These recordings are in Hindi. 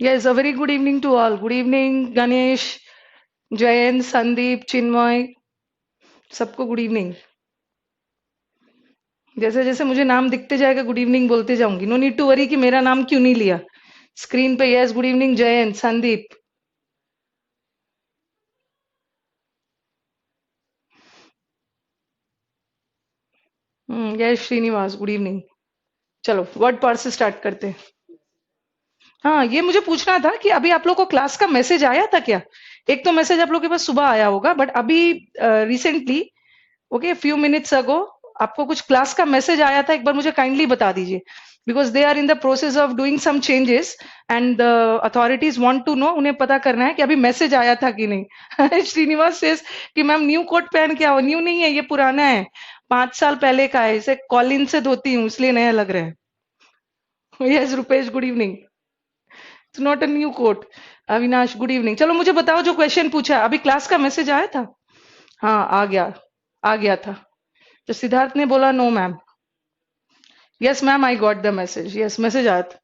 Yes, a very good evening to all. Good evening, Ganesh, Jayant, Sandeep, Chinmoy, सबको गुड इवनिंग। जैसे जैसे मुझे नाम दिखते जाएगा गुड इवनिंग बोलते जाऊंगी। नो नीड टू वरी कि मेरा नाम क्यों नहीं लिया स्क्रीन पे। Yes, good evening Jayant, Sandeep. Yes Srinivas, good evening. चलो वर्ड पार्ट से स्टार्ट करते हैं। हाँ, ये मुझे पूछना था कि अभी आप लोग को क्लास का मैसेज आया था क्या? एक तो मैसेज आप लोग के पास सुबह आया होगा, बट अभी recently, okay, few minutes ago आपको कुछ क्लास का मैसेज आया था? एक बार मुझे काइंडली बता दीजिए, because they are in the process of doing some changes and the authorities want to know. उन्हें पता करना है कि अभी मैसेज आया था कि नहीं। श्रीनिवास सेज कि मैम न्यू कोट पहन के आओ। न्यू नहीं है, ये पुराना है, 5 साल पहले का है। इसे कॉलिन से धोती हूँ इसलिए नया लग रहा है। Yes Rupesh, good evening. It's not a new quote. Avinash, good evening. चलो मुझे बताओ, जो क्वेश्चन पूछा है, अभी क्लास का मैसेज आया था? हाँ, आ गया था। तो सिद्धार्थ ने बोला no ma'am. Yes ma'am, I got the message. Yes, message आया था।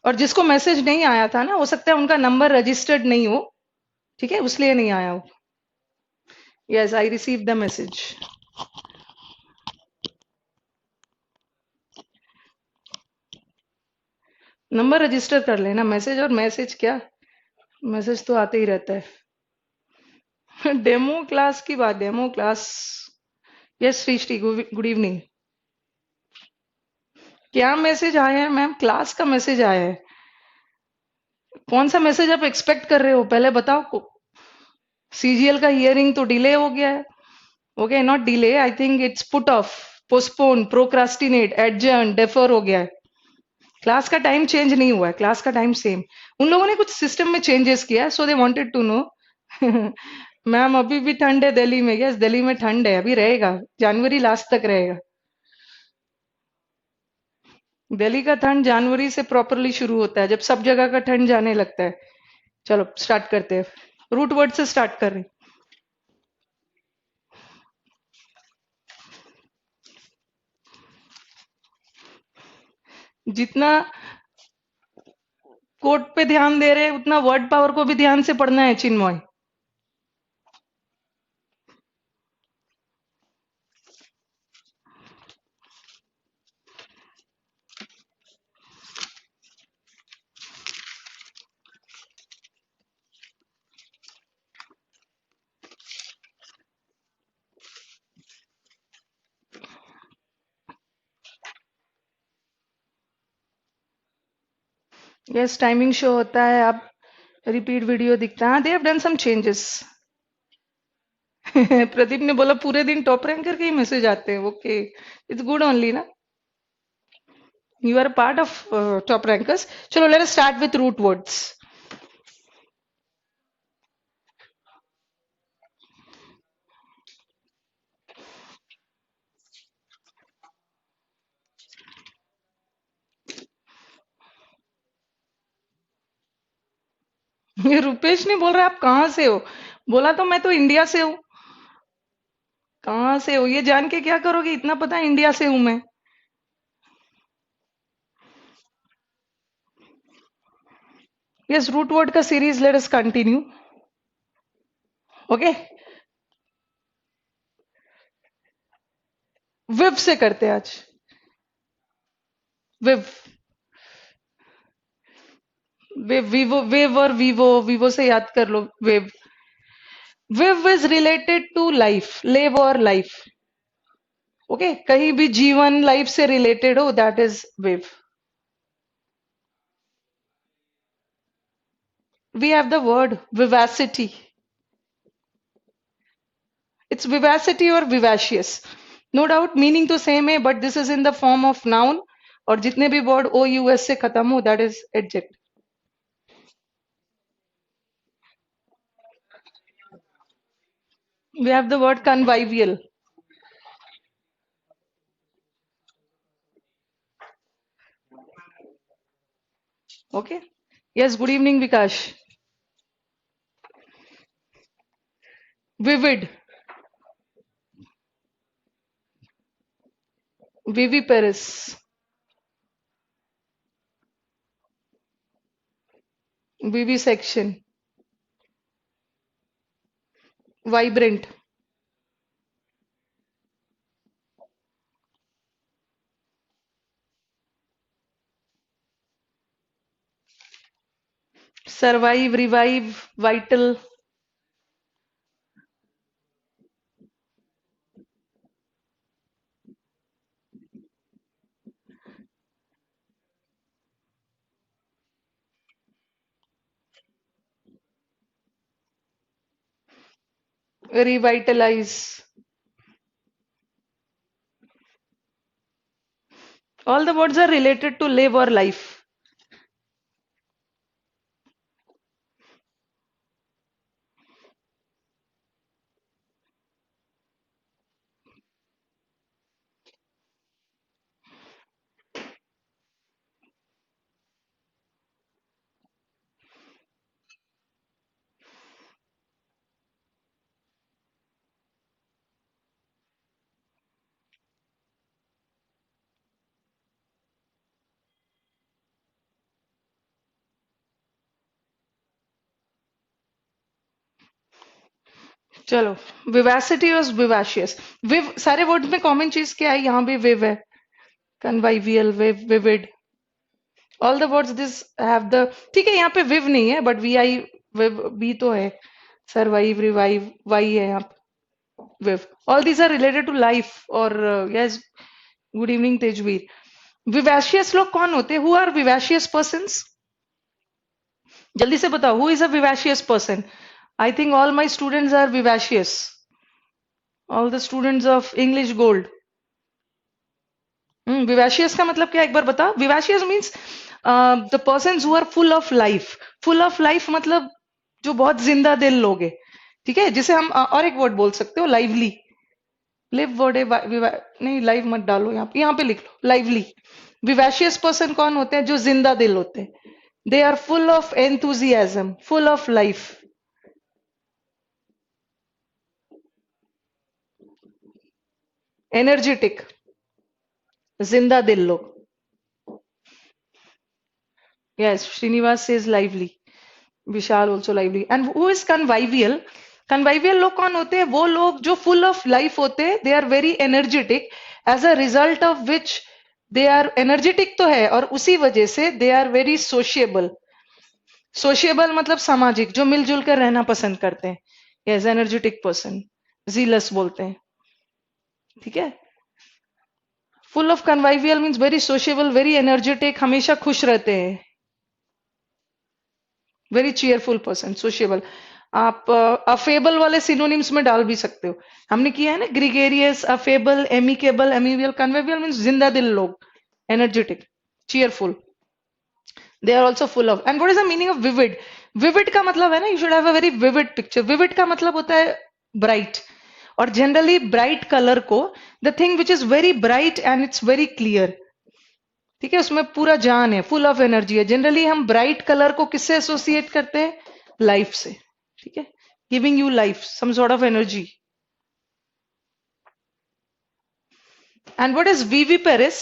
और जिसको मैसेज नहीं आया था ना, हो सकता है उनका नंबर रजिस्टर्ड नहीं हो, ठीक है, उसलिए नहीं आया हो। Yes, I receive the message. Number register कर लेना। मैसेज और मैसेज क्या, मैसेज तो आते ही रहता है। डेमो क्लास की बात, डेमो क्लास। यस सृष्टि, गुड इवनिंग। क्या मैसेज आया है मैम? क्लास का मैसेज आया है। कौन सा मैसेज आप एक्सपेक्ट कर रहे हो, पहले बताओ को। सीजीएल का हियरिंग तो डिले हो गया है। Okay, not delay, I think it's put off, postpone, procrastinate, adjourn, defer हो गया है। क्लास का टाइम चेंज नहीं हुआ है, क्लास का टाइम सेम। उन लोगों ने कुछ सिस्टम में चेंजेस किया है, so they wanted to know. Ma'am अभी भी ठंड है दिल्ली में। यस, दिल्ली में ठंड है, अभी रहेगा, जनवरी लास्ट तक रहेगा। दिल्ली का ठंड जनवरी से प्रॉपरली शुरू होता है, जब सब जगह का ठंड जाने लगता है। चलो स्टार्ट करते हैं। रूट वर्ड से स्टार्ट कर रही। जितना कोड पे ध्यान दे रहे हैं उतना वर्ड पावर को भी ध्यान से पढ़ना है चिन्मय। यस, टाइमिंग शो होता है, आप रिपीट वीडियो दिखता है। They have done some changes. Pradeep ने बोला पूरे दिन टॉप रैंकर के ही मैसेज आते हैं। ओके, इट्स गुड ओनली ना, you are part of top rankers. चलो let us start with root words. ये रुपेश ने बोल रहा है आप कहाँ से हो? बोला तो मैं तो इंडिया से हूँ। कहाँ से हो ये जान के क्या करोगे, इतना पता है इंडिया से हूं मैं। यस, रूट वर्ड का series let us continue. Okay, viv से करते हैं आज। विव, विव, विवो, विव और वीवो, वीवो से याद कर लो। Viv, viv is related to life, live और लाइफ। ओके, कहीं भी जीवन लाइफ से रिलेटेड हो, that is viv. We have the word vivacity. It's vivacity or vivacious. No doubt meaning तो same है, but this is in the form of noun. और जितने भी word o u s से खत्म हो, that is adjective. We have the word convivial. Okay. Yes, good evening Vikash. Vivid, viviparous, vivisection, vibrant, survive, revive, vital, revitalise. All the words are related to live or life. चलो, विवासिटी और विवाशियस। विव सारे वर्ड में कॉमन चीज क्या है? यहाँ भी विव है, convivial, viv, vivid. All the words this have the, ठीक है, यहाँ पे विव नहीं है, but we I, viv be तो है। सरवाइव, रिवाइव, वाई है यहाँ पे, viv. All these are related to life. और yes, good evening Tejveer. Vivacious लोग कौन होते हैं? Who are vivacious persons? जल्दी से बताओ, who is a vivacious person? I think all my students are vivacious, all the students of English gold. Vivacious का मतलब क्या, एक बार बता। Vivacious means the person who are full of life. Full of life मतलब जो बहुत जिंदा दिल लोग हैं, ठीक है, जिसे हम और एक वर्ड बोल सकते हो, लाइवली। लिव वर्ड है, नहीं लाइव मत डालो, यहाँ पे लिख लो लाइवली। विवाशियस पर्सन कौन होते हैं? जो जिंदा दिल होते हैं। They are full of enthusiasm, full of life, energetic, जिंदा दिल लोग। Yes, Srinivas says lively, Vishal also lively. And who is convivial? Convivial लोग कौन होते हैं? वो लोग जो फुल ऑफ लाइफ होते हैं, they are very energetic, as a result of which they are energetic तो है, और उसी वजह से they are very sociable. Sociable मतलब सामाजिक, जो मिलजुल कर रहना पसंद करते हैं। यस, एनर्जेटिक पर्सन, जीलस बोलते हैं, ठीक है। Full of convivial means very sociable, very energetic, हमेशा खुश रहते हैं, वेरी चीयरफुल पर्सन, सोशिएबल। आप अफेबल वाले सिनोनिम्स में डाल भी सकते हो, हमने किया है ना, gregarious, affable, amicable, amiable. Convivial means जिंदा दिल लोग, energetic, cheerful. They are also full of. And what is the meaning of vivid? Vivid का मतलब है ना, you should have a very vivid picture. Vivid का मतलब होता है ब्राइट, और जनरली ब्राइट कलर को, the thing which is very bright and it's very clear, ठीक है, उसमें पूरा जान है, फुल ऑफ एनर्जी है। जनरली हम ब्राइट कलर को किससे एसोसिएट करते हैं? लाइफ से, ठीक है, giving you life, some sort of energy. And what is viviparous?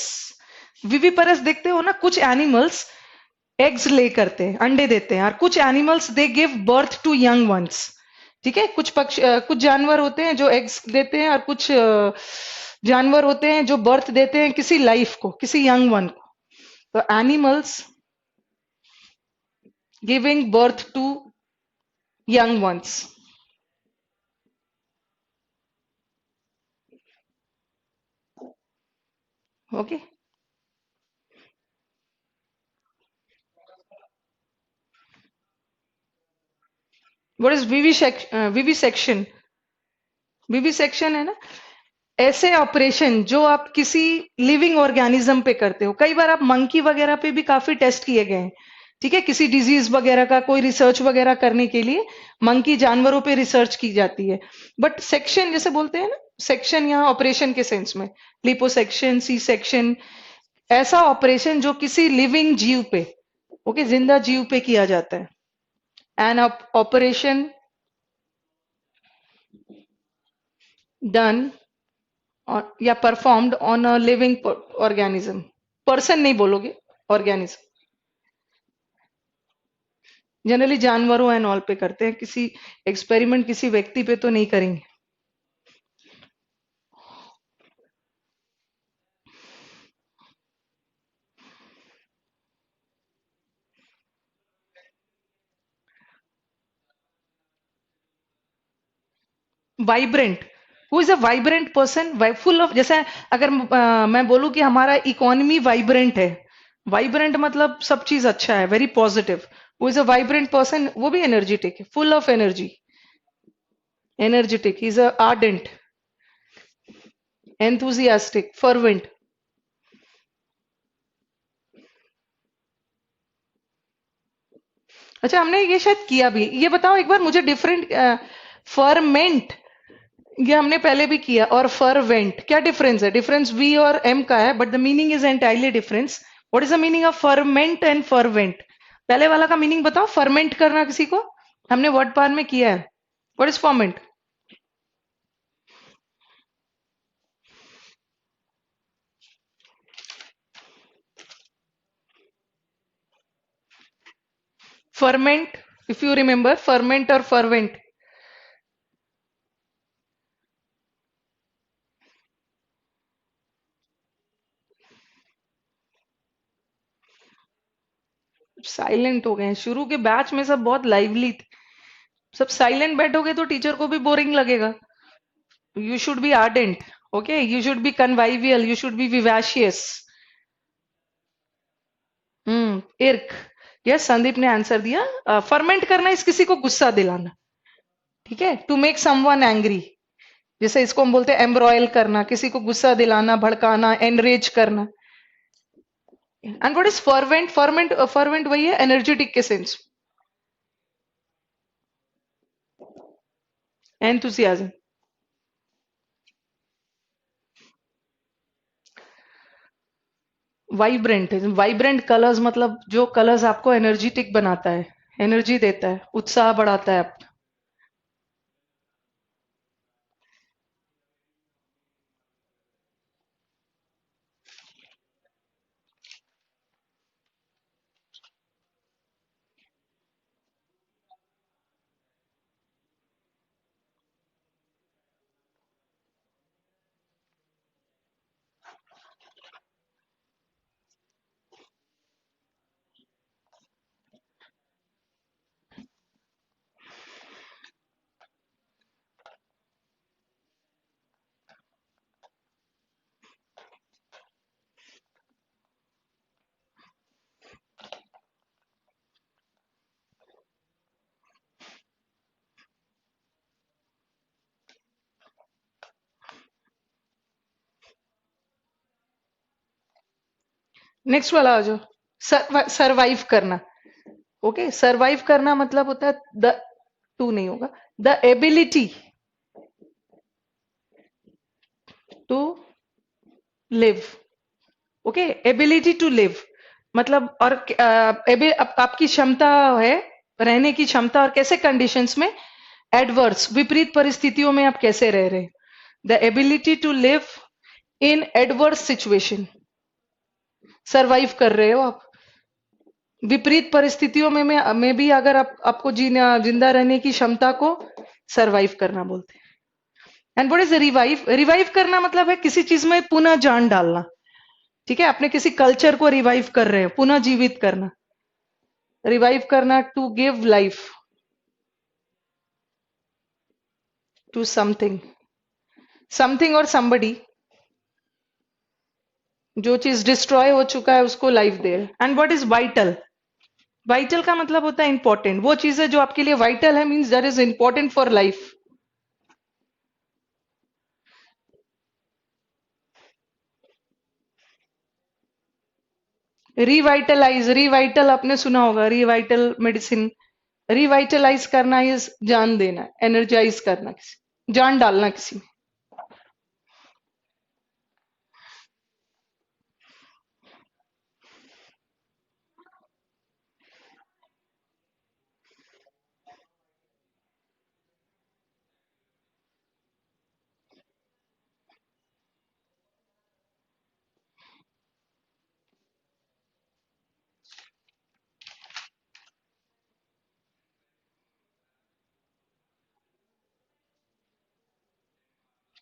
Viviparous देखते हो ना, कुछ एनिमल्स एग्स ले करते हैं, अंडे देते हैं, और कुछ animals they give birth to young ones, ठीक है। कुछ कुछ जानवर होते हैं जो एग्स देते हैं, और कुछ जानवर होते हैं जो बर्थ देते हैं किसी लाइफ को, किसी यंग वन को। तो animals giving birth to young ones, okay. What is vivisection? Vivisection है ना, ऐसे ऑपरेशन जो आप किसी लिविंग ऑर्गेनिज्म पे करते हो। कई बार आप मंकी वगैरह पे भी काफी टेस्ट किए गए हैं, ठीक है, किसी डिजीज वगैरह का कोई रिसर्च वगैरह करने के लिए मंकी जानवरों पे रिसर्च की जाती है। बट सेक्शन जैसे बोलते हैं ना, सेक्शन यहाँ ऑपरेशन के सेंस में, लिपोसेक्शन, सी सेक्शन, ऐसा ऑपरेशन जो किसी लिविंग जीव पे, ओके, जिंदा जीव पे किया जाता है। एन ऑपरेशन डन या performed on a living organism, person नहीं बोलोगे, ऑर्गेनिज्म। जनरली जानवरों एंड ऑल पे करते हैं, किसी एक्सपेरिमेंट किसी व्यक्ति पे तो नहीं करेंगे। Vibrant, who is a vibrant person, full of, जैसे अगर मैं बोलूं कि हमारा इकोनॉमी वाइब्रेंट है, वाइब्रेंट मतलब सब चीज अच्छा है, very positive. Who is a vibrant person, वो भी एनर्जेटिक है, full of energy, energetic, is a ardent, enthusiastic, fervent. अच्छा, हमने ये शायद किया भी, ये बताओ एक बार मुझे डिफरेंट, फर्मेंट, ये हमने पहले भी किया, और फर्वेंट क्या डिफरेंस है? डिफरेंस वी और एम का है, but the meaning is entirely difference. What is the meaning of ferment and fervent? पहले वाला का मीनिंग बताओ, फर्मेंट करना किसी को, हमने वर्ड पार में किया है। What is ferment? Ferment, if you remember, ferment और फर्वेंट। साइलेंट हो गए हैं, शुरू के बैच में सब बहुत लाइवली थे, सब साइलेंट बैठोगे तो टीचर को भी बोरिंग लगेगा। You should be ardent. Okay, you should be convivial, you should be vivacious. इर्क, यस, संदीप ने आंसर दिया। फर्मेंट करना इस किसी को गुस्सा दिलाना, ठीक है, टू मेक समवन एंग्री। जैसे इसको हम बोलते हैं एम्ब्रॉयल करना, किसी को गुस्सा दिलाना, भड़काना, एनरेज करना। And what is fervent? Fervent, fervent वही है एनर्जेटिक के sense, enthusiasm. Vibrant, vibrant colours मतलब जो कलर्स आपको एनर्जेटिक बनाता है, एनर्जी देता है, उत्साह बढ़ाता है आप। नेक्स्ट वाला आ जाओ, सरवाइव करना। ओके, सरवाइव करना मतलब होता है द, टू नहीं होगा, the ability to live. Okay, ability to live मतलब, और आपकी क्षमता है, रहने की क्षमता, और कैसे कंडीशंस में, एडवर्स, विपरीत परिस्थितियों में आप कैसे रह रहे, the ability to live in adverse situation, survive कर रहे हो आप विपरीत परिस्थितियों में भी, अगर आपको जीना, जिंदा रहने की क्षमता को सरवाइव करना बोलते हैं। And what is revive? Revive करना मतलब है किसी चीज में पुनः जान डालना, ठीक है, आपने किसी कल्चर को रिवाइव कर रहे हो, पुनः जीवित करना, रिवाइव करना, to give life to something, something और somebody, जो चीज डिस्ट्रॉय हो चुका है उसको लाइफ दे। And what is vital? Vital का मतलब होता है इंपॉर्टेंट, वो चीज है जो आपके लिए वाइटल है, means that is important for life. Revitalise, Revital आपने सुना होगा, रिवाइटल मेडिसिन, रिवाइटलाइज करना इज जान देना, एनर्जाइज करना, किसी जान डालना किसी में।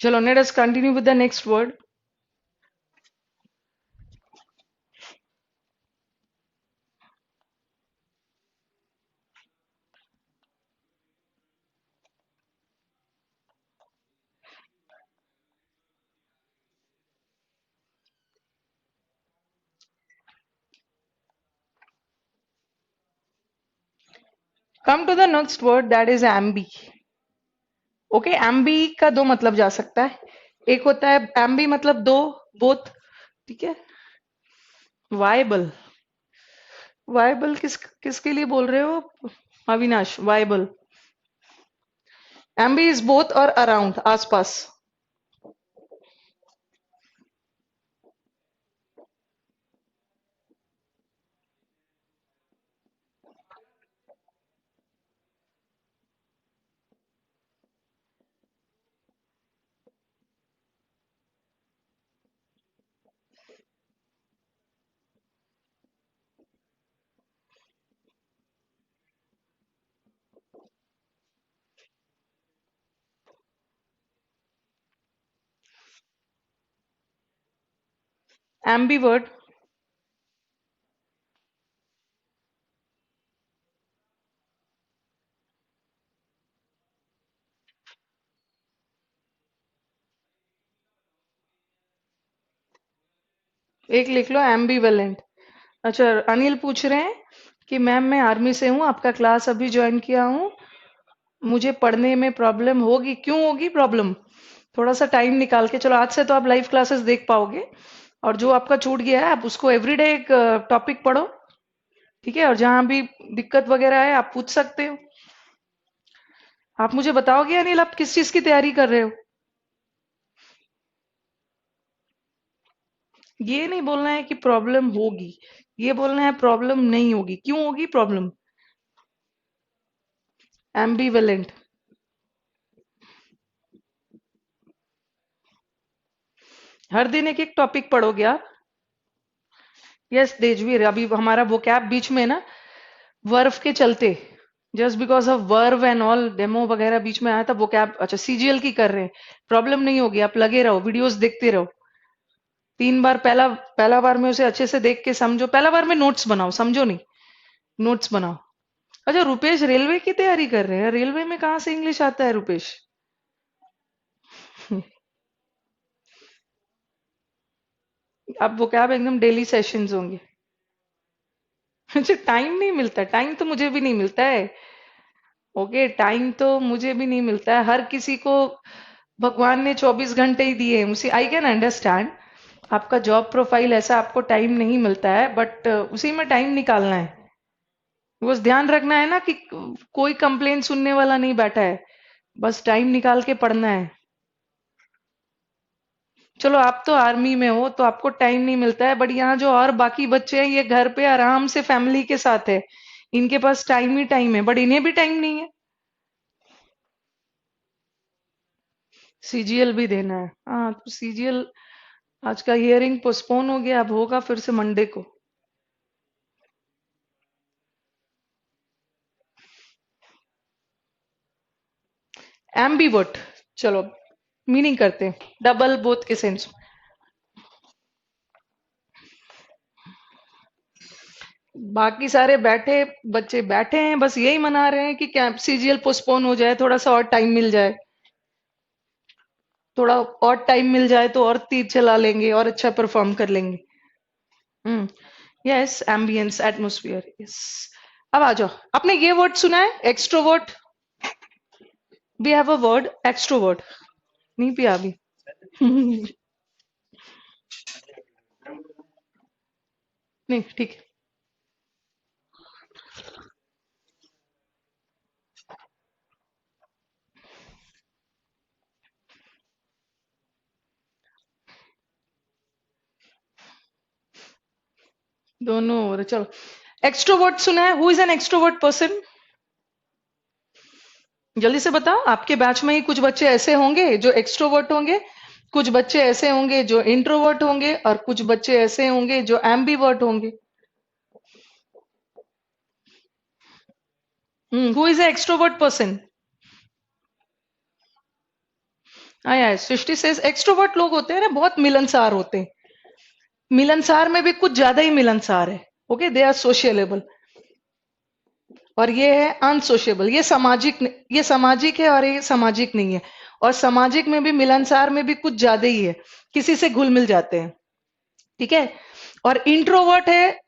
चलो, let us continue with the next word. Come to the next word, that is ambi. Okay, ambi का दो मतलब जा सकता है। एक होता है एम्बी मतलब दो, बोथ। ठीक है। वाइबल, वाइबल किसके लिए बोल रहे हो Avinash? Viable, Aamby is both और अराउंड, आसपास। एम्बी वर्ड, एक लिख लो एम्बीवेलेंट। अच्छा, अनिल पूछ रहे हैं कि मैम मैं आर्मी से हूँ, आपका क्लास अभी ज्वाइन किया हूँ, मुझे पढ़ने में प्रॉब्लम होगी? क्यों होगी प्रॉब्लम? थोड़ा सा टाइम निकाल के, चलो आज से तो आप लाइव क्लासेस देख पाओगे, और जो आपका छूट गया है आप उसको एवरीडे एक टॉपिक पढ़ो। ठीक है, और जहां भी दिक्कत वगैरह है आप पूछ सकते हो। आप मुझे बताओगे अनिल, आप किस चीज की तैयारी कर रहे हो? ये नहीं बोलना है कि प्रॉब्लम होगी, ये बोलना है प्रॉब्लम नहीं होगी। क्यों होगी प्रॉब्लम? एम्बीवेलेंट। हर दिन एक एक टॉपिक पढ़ोगे आप? यस तेजवीर, अभी हमारा वो कैप बीच में है ना, वर्व के चलते, just because of verve and all demo वगैरह बीच में आया था, वो कैप। अच्छा, सीजीएल की कर रहे हैं, प्रॉब्लम नहीं होगी, आप लगे रहो, वीडियोस देखते रहो। 3 बार, पहला पहला बार में उसे अच्छे से देख के समझो, पहला बार में नोट्स बनाओ, समझो नहीं, नोट्स बनाओ। अच्छा, रुपेश रेलवे की तैयारी कर रहे हैं? रेलवे में कहाँ से इंग्लिश आता है रुपेश? अब वो क्या, एकदम डेली सेशंस होंगे? अच्छा, टाइम नहीं मिलता? टाइम तो मुझे भी नहीं मिलता है। ओके, टाइम तो मुझे भी नहीं मिलता है, हर किसी को भगवान ने 24 घंटे ही दिए हैं। उसी, आई कैन अंडरस्टैंड आपका जॉब प्रोफाइल ऐसा, आपको टाइम नहीं मिलता है, बट उसी में टाइम निकालना है। बस ध्यान रखना है ना कि कोई कंप्लेन सुनने वाला नहीं बैठा है, बस टाइम निकाल के पढ़ना है। चलो, आप तो आर्मी में हो तो आपको टाइम नहीं मिलता है, बट यहाँ जो और बाकी बच्चे हैं ये घर पे आराम से फैमिली के साथ है, इनके पास टाइम ही टाइम है, बट इन्हें भी टाइम नहीं है। सीजीएल भी देना है, हाँ तो सीजीएल, आज का हियरिंग पोस्टपोन हो गया, अब होगा फिर से मंडे को। एम्बीवर्ट, चलो मीनिंग करते हैं, डबल बोथ के सेंस। बाकी सारे बैठे, बच्चे बैठे हैं, बस यही मना रहे हैं कि क्या सीजीएल पोस्टपोन हो जाए, थोड़ा सा और टाइम मिल जाए, थोड़ा और टाइम मिल जाए तो और तीर चला लेंगे और अच्छा परफॉर्म कर लेंगे। Hmm, yes, ambience, atmosphere, yes. अब आ जाओ, आपने ये वर्ड सुना है extrovert? We have a word extrovert, नहीं पिया अभी? नहीं, ठीक है। दोनों हो रहे, चलो। एक्सट्रोवर्ट सुना है? Who is an extrovert person? जल्दी से बताओ, आपके बैच में ही कुछ बच्चे ऐसे होंगे जो एक्सट्रोवर्ट होंगे, कुछ बच्चे ऐसे होंगे जो इंट्रोवर्ट होंगे, और कुछ बच्चे ऐसे होंगे जो एम्बीवर्ट होंगे। Who is a extrovert person? आया है। सृष्टि से एक्सट्रोवर्ट लोग होते हैं ना, बहुत मिलनसार होते हैं। मिलनसार में भी कुछ ज्यादा ही मिलनसार है। Okay, they are sociable. और ये है अनसोशिएबल, ये सामाजिक है और ये सामाजिक नहीं है। और सामाजिक में भी, मिलनसार में भी कुछ ज्यादा ही है, किसी से घुल मिल जाते हैं। ठीक है। और इंट्रोवर्ट है,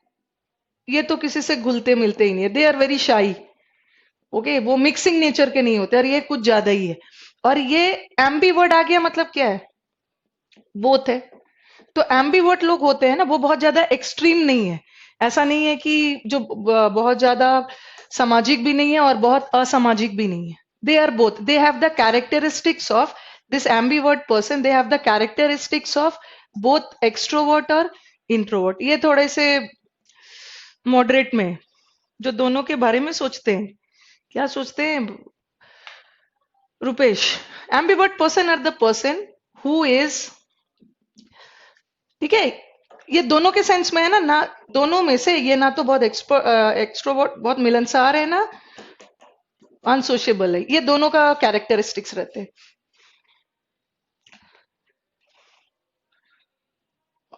ये तो किसी से घुलते मिलते ही नहीं है, they are very shy. Okay, वो मिक्सिंग नेचर के नहीं होते, और ये कुछ ज्यादा ही है। और ये एम्बीवर्ट आ गया, मतलब क्या है? बोथ है। तो एम्बीवर्ट लोग होते हैं ना, वो बहुत ज्यादा एक्सट्रीम नहीं है। ऐसा नहीं है कि जो बहुत ज्यादा सामाजिक भी नहीं है और बहुत असामाजिक भी नहीं है। They are both, they have the characteristics of this ambivert person, they have the characteristics of both extrovert और इंट्रोवर्ट। ये थोड़े से मॉडरेट में, जो दोनों के बारे में सोचते हैं। क्या सोचते हैं Rupesh? Ambivert person are the person who is, ठीक है, ये दोनों के सेंस में है ना, दोनों में से ये ना तो बहुत एक्सट्रोवर्ट, बहुत मिलनसार है, ना अनसोशिएबल है। ये दोनों का कैरेक्टरिस्टिक्स रहते हैं।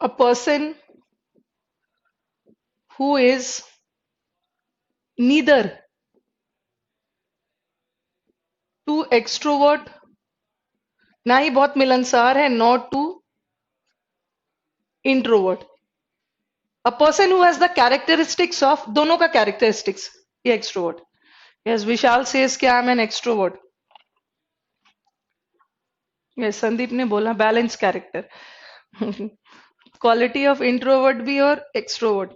A person who is neither too extrovert, ना ही बहुत मिलनसार है, not too introvert. A person who has the characteristics of, दोनों का कैरेक्टरिस्टिक्स, ये एक्सट्रोवर्ट। यस, विशाल सेज क्या, I am an extrovert. Yes, Sandeep ने बोला balance character. Quality of introvert भी और एक्सट्रोवर्ट।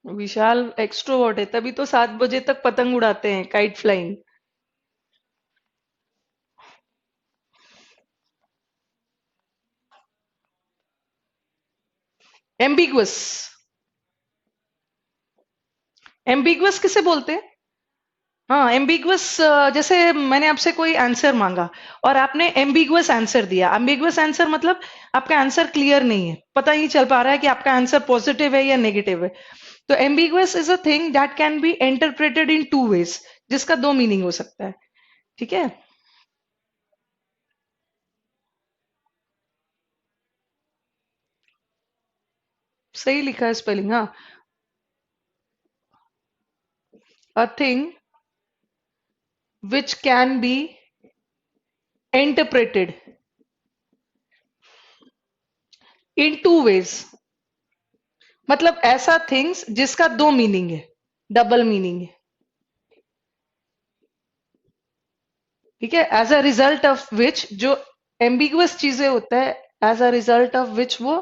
विशाल एक्सट्रोवर्ट है, तभी तो 7 बजे तक पतंग उड़ाते हैं, काइट फ्लाइंग। एम्बिगुअस, एम्बिगुअस किसे बोलते हैं? हाँ, एम्बिगुअस, जैसे मैंने आपसे कोई आंसर मांगा और आपने एम्बिगुअस आंसर दिया। एम्बिगुअस आंसर मतलब आपका आंसर क्लियर नहीं है, पता ही नहीं चल पा रहा है कि आपका आंसर पॉजिटिव है या नेगेटिव है। तो ambiguous is a thing that can be interpreted in 2 ways, जिसका 2 मीनिंग हो सकता है। ठीक है। सही लिखा है स्पेलिंग, हाँ। A thing which can be interpreted in 2 ways, मतलब ऐसा थिंग्स जिसका 2 मीनिंग है, डबल मीनिंग है। ठीक है, as a result of which, जो एम्बिगुअस चीजें होता है, as a result of which वो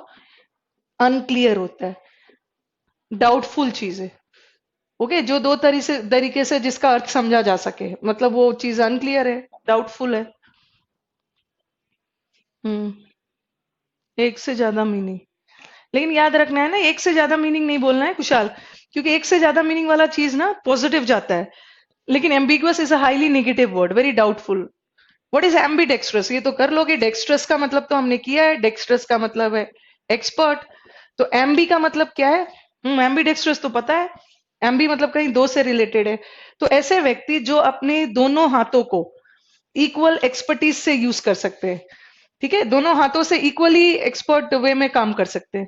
अनक्लियर होता है, डाउटफुल चीजें। ओके, जो दो तरीके से जिसका अर्थ समझा जा सके, मतलब वो चीज अनक्लियर है, डाउटफुल है। हम्म। एक से ज्यादा मीनिंग, लेकिन याद रखना है ना, एक से ज्यादा मीनिंग नहीं बोलना है कुशाल, क्योंकि एक से ज्यादा मीनिंग वाला चीज ना पॉजिटिव जाता है, लेकिन ambiguous is a highly negative word, very doubtful. What is ambidextrous, ये तो कर लोगे। डेक्स्ट्रस का मतलब तो हमने किया है, डेक्स्ट्रस का मतलब है एक्सपर्ट। तो एम्बी का मतलब क्या है? एम्बी डेक्स्ट्रस तो पता है। एम्बी मतलब कहीं दो से रिलेटेड है। तो ऐसे व्यक्ति जो अपने दोनों हाथों को इक्वल एक्सपर्टीज से यूज कर सकते हैं। ठीक है, दोनों हाथों से इक्वली एक्सपर्ट वे में काम कर सकते हैं।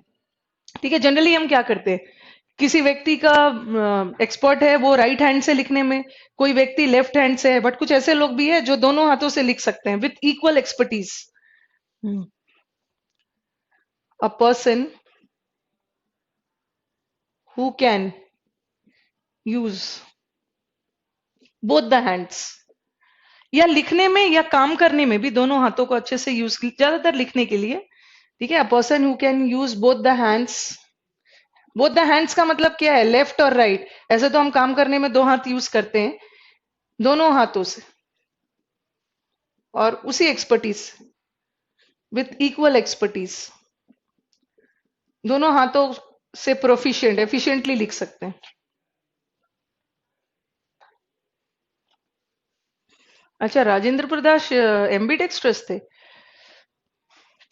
ठीक है, जनरली हम क्या करते हैं, किसी व्यक्ति का एक्सपर्ट है वो राइट हैंड से लिखने में, कोई व्यक्ति लेफ्ट हैंड से है, बट कुछ ऐसे लोग भी है जो दोनों हाथों से लिख सकते हैं with equal expertise. A person who can use both the hands, या लिखने में या काम करने में भी दोनों हाथों को अच्छे से यूज, ज्यादातर लिखने के लिए। ठीक है, अ person who can use both the hands. Both the hands का मतलब क्या है, लेफ्ट और राइट। ऐसे तो हम काम करने में 2 हाथ यूज करते हैं, दोनों हाथों से और उसी एक्सपर्टीज, विथ इक्वल एक्सपर्टीज, दोनों हाथों से प्रोफिशिएंट, एफिशिएंटली लिख सकते हैं। अच्छा, राजेंद्र प्रकाश एमबी टेक्स्ट्रस थे।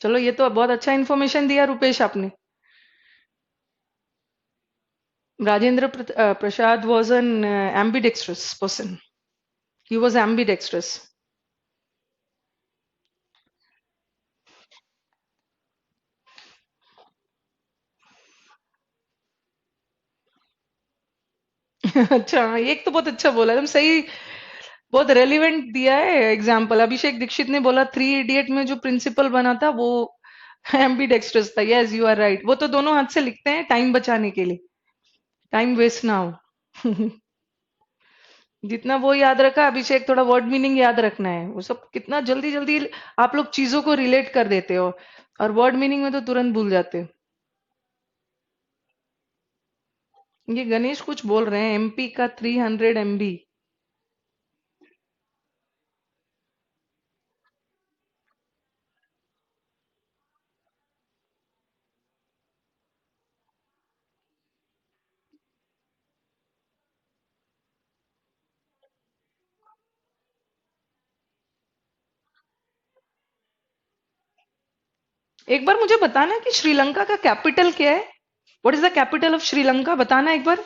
चलो, ये तो बहुत अच्छा इन्फॉर्मेशन दिया रुपेश आपने। Prasad was an ambidextrous person. He was ambidextrous. अच्छा, एक तो बहुत अच्छा बोला एकदम सही, बहुत रेलिवेंट दिया है एग्जाम्पल। अभिषेक दीक्षित ने बोला थ्री इडियट में जो प्रिंसिपल बना था वो एम्बीडेक्स्ट्रस था। यस यू आर राइट, वो तो दोनों हाथ से लिखते हैं टाइम बचाने के लिए, टाइम वेस्ट ना हो। जितना वो याद रखा, अभिषेक थोड़ा वर्ड मीनिंग याद रखना है। वो सब कितना जल्दी जल्दी आप लोग चीजों को रिलेट कर देते हो, और वर्ड मीनिंग में तो तुरंत भूल जाते हो। ये गणेश कुछ बोल रहे हैं, एमपी का 300 MB। एक बार मुझे बताना कि श्रीलंका का कैपिटल क्या है। What is the capital of Sri Lanka, बताना एक बार।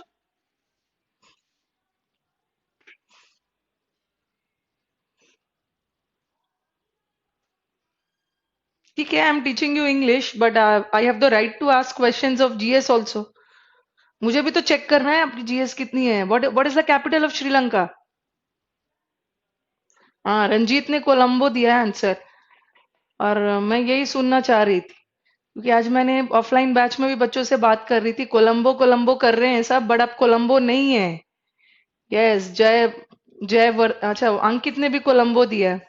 ठीक है, I am teaching you English but I have the right to ask questions of GS also. मुझे भी तो चेक करना है आपकी जीएस कितनी है। What is the capital of Sri Lanka. हाँ, रंजीत ने कोलंबो दिया है आंसर, और मैं यही सुनना चाह रही थी, क्योंकि आज मैंने ऑफलाइन बैच में भी बच्चों से बात कर रही थी। कोलंबो कोलंबो कर रहे हैं सब, बट अब कोलंबो नहीं है। यस, अच्छा, अंकित ने भी कोलंबो दिया है।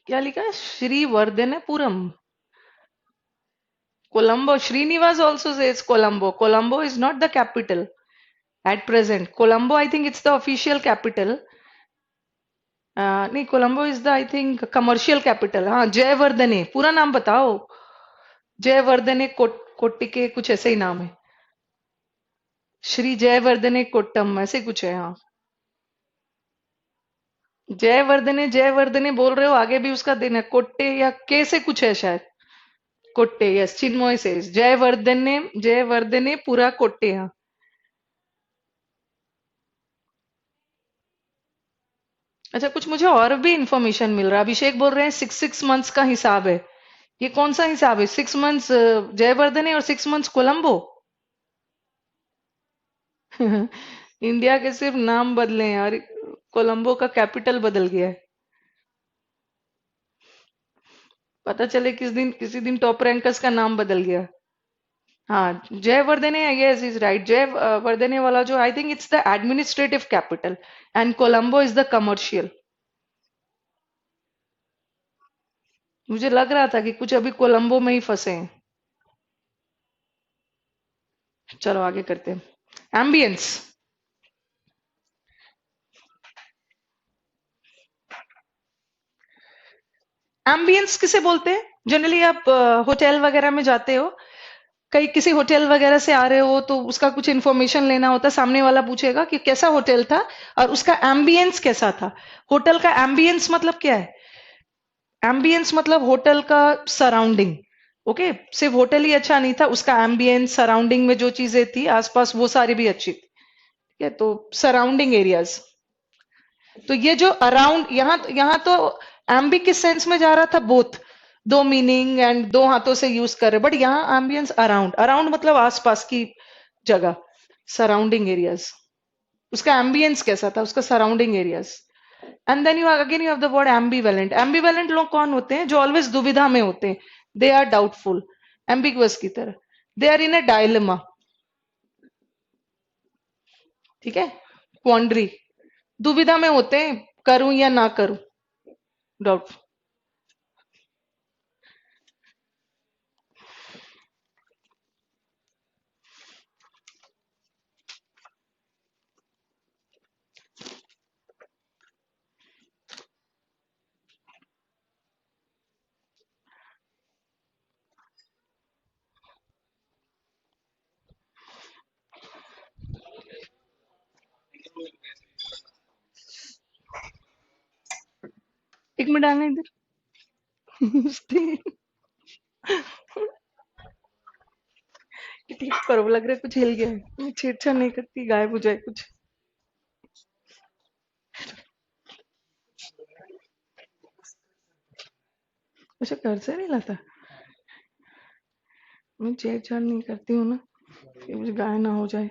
क्या लिखा है, श्रीवर्धनपुरम। Colombo, Srinivas also says Colombo. Colombo is not the capital at present. Colombo, I think it's the official capital. नहीं, Colombo is the I think commercial capital. हाँ, जयवर्धने पूरा नाम बताओ। जयवर्धने कोट्टिके कुछ ऐसे ही नाम है। श्री जयवर्धने कोट्टम ऐसे कुछ है, हाँ। जयवर्धने जयवर्धने बोल रहे हो, आगे भी उसका दिन है कोट्टे या के से कुछ है शायद। कोट्टे, यस, चिन्मय से जयवर्धने, जयवर्धने पूरा कोट्टे, हाँ। अच्छा, कुछ मुझे और भी इंफॉर्मेशन मिल रहा है। अभिषेक बोल रहे हैं 6 6 मंथ्स का हिसाब है। ये कौन सा हिसाब है, 6 मंथ्स जयवर्धने और 6 मंथ्स कोलंबो। इंडिया के सिर्फ नाम बदले हैं और कोलंबो का कैपिटल बदल गया है। पता चले किस दिन किसी दिन टॉप रैंकर्स का नाम बदल गया। हाँ, Jayewardene, yes is right. Jayewardene वाला जो, आई think it's the administrative capital, and Colombo is the commercial. मुझे लग रहा था कि कुछ अभी कोलंबो में ही फंसे हैं। चलो आगे करते हैं। एम्बियंस। एम्बियंस किसे बोलते हैं? जनरली आप होटल वगैरह में जाते हो, कहीं किसी होटल वगैरह से आ रहे हो, तो उसका कुछ इन्फॉर्मेशन लेना होता है। सामने वाला पूछेगा कि कैसा होटल था और उसका एम्बियंस कैसा था। होटल का एम्बियंस मतलब क्या है? एम्बियंस मतलब होटल का सराउंडिंग। ओके, सिर्फ होटल ही अच्छा नहीं था, उसका एम्बियंस, सराउंडिंग में जो चीजें थी आसपास वो सारी भी अच्छी थी। ठीक है, तो सराउंडिंग एरियाज। तो ये जो अराउंड, यहाँ तो एम्बी किस सेंस में जा रहा था, बोथ, दो मीनिंग एंड दो हाथों से यूज कर रहे, बट यहाँ एम्बियंस अराउंड, अराउंड मतलब आसपास की जगह, सराउंडिंग एरियाज। उसका एम्बियंस कैसा था, उसका surrounding areas. And then you again you have the word ambivalent. Ambivalent लोग कौन होते हैं? जो ऑलवेज दुविधा में होते हैं। दे आर डाउटफुल, एम्बिगुअस की तरह। They are in a dilemma. ठीक है, क्वांड्री, दुविधा में होते हैं, करूं या ना करूं, डाउट। एक मिनट आना इधर। ठीक करो, लग रहा है कुछ हिल गया है। मैं छेड़छाड़ नहीं करती, गायब हो जाए कुछ। अच्छा, घर से नहीं लाता। मैं छेड़छाड़ नहीं करती हूँ ना, फिर मुझे गाय ना हो जाए,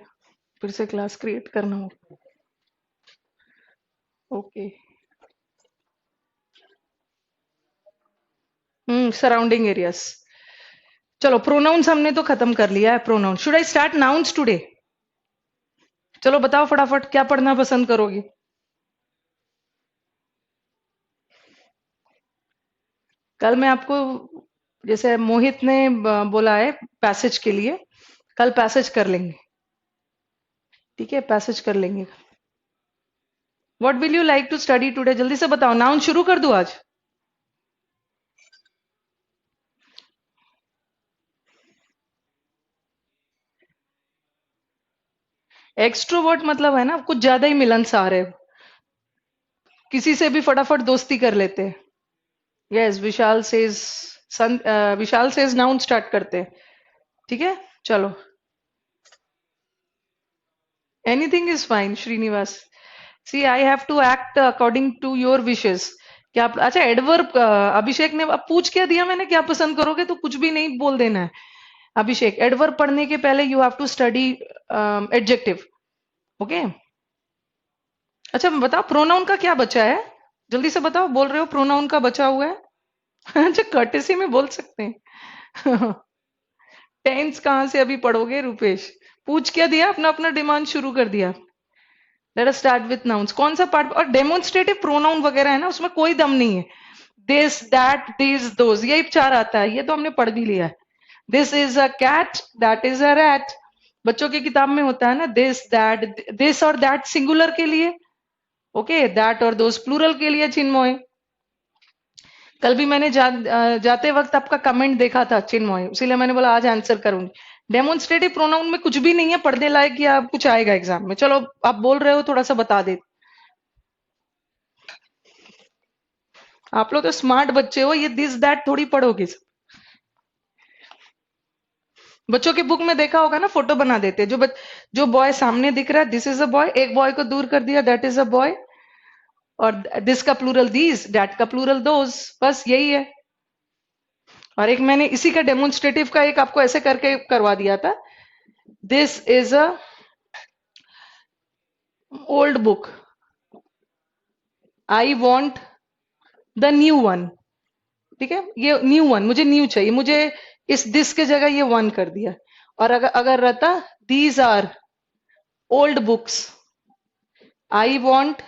फिर से क्लास क्रिएट करना हो। ओके। Surrounding areas. चलो, प्रोनाउंस हमने तो खत्म कर लिया है। Pronoun, should I start nouns today? चलो बताओ फटाफट, क्या पढ़ना पसंद करोगी? कल मैं आपको, जैसे मोहित ने बोला है पैसेज के लिए, कल पैसेज कर लेंगे। ठीक है, पैसेज कर लेंगे। What will you like to study today? जल्दी से बताओ, नाउन शुरू कर दूं आज? एक्सट्रोवर्ट मतलब है ना कुछ ज्यादा ही मिलनसार है, किसी से भी फटाफट दोस्ती कर लेते हैं। Yes, Vishal says, Vishal says noun start करते हैं। ठीक है, चलो। Anything is fine Srinivas. See, I have to act according to your wishes. क्या अच्छा, एडवर्ब, अभिषेक ने अब पूछ क्या दिया मैंने, क्या पसंद करोगे? तो कुछ भी नहीं बोल देना है। अभिषेक, एडवर्ब पढ़ने के पहले you have to study adjective. Okay. अच्छा बताओ, प्रोनाउन का क्या बचा है? जल्दी से बताओ, बोल रहे हो प्रोनाउन का बचा हुआ है। अच्छा, कर्टेसी में बोल सकते हैं। टेंस कहाँ से अभी पढ़ोगे रुपेश? पूछ क्या दिया, अपना अपना डिमांड शुरू कर दिया। Late us start with nouns. कौन सा पार्ट? और डेमोन्स्ट्रेटिव प्रोनाउन वगैरह है ना, उसमें कोई दम नहीं है। दिस, दैट, दिस, दोज, यही चार आता है, ये तो हमने पढ़ भी लिया है। This is a cat, that is a rat. बच्चों की किताब में होता है ना, दिस दैट, दिस और दैट सिंगुलर के लिए, ओके, दैट और दोज प्लूरल के लिए। चिन्मय, कल भी मैंने जाते वक्त आपका कमेंट देखा था चिन्मय, इसीलिए मैंने बोला आज आंसर करूंगी। डेमोन्स्ट्रेटिव प्रोनाउन में कुछ भी नहीं है पढ़ने लायक, या कुछ आएगा एग्जाम में? चलो, आप बोल रहे हो, थोड़ा सा बता दे। आप लोग तो स्मार्ट बच्चे हो, ये दिस दैट थोड़ी पढ़ोगे। बच्चों की बुक में देखा होगा ना, फोटो बना देते हैं। जो बॉय सामने दिख रहा है, दिस इज अ बॉय, एक बॉय को दूर कर दिया, दैट इज अ बॉय। और दिस का प्लूरल दीज, दैट का प्लूरल दोज, बस यही है। और एक मैंने इसी का डेमोन्स्ट्रेटिव का एक आपको ऐसे करके करवा दिया था। This is a old book, I want the new one. ठीक है, ये न्यू वन, मुझे न्यू चाहिए, मुझे इस दिस के जगह ये वन कर दिया। और अगर अगर रहता these are old books, I want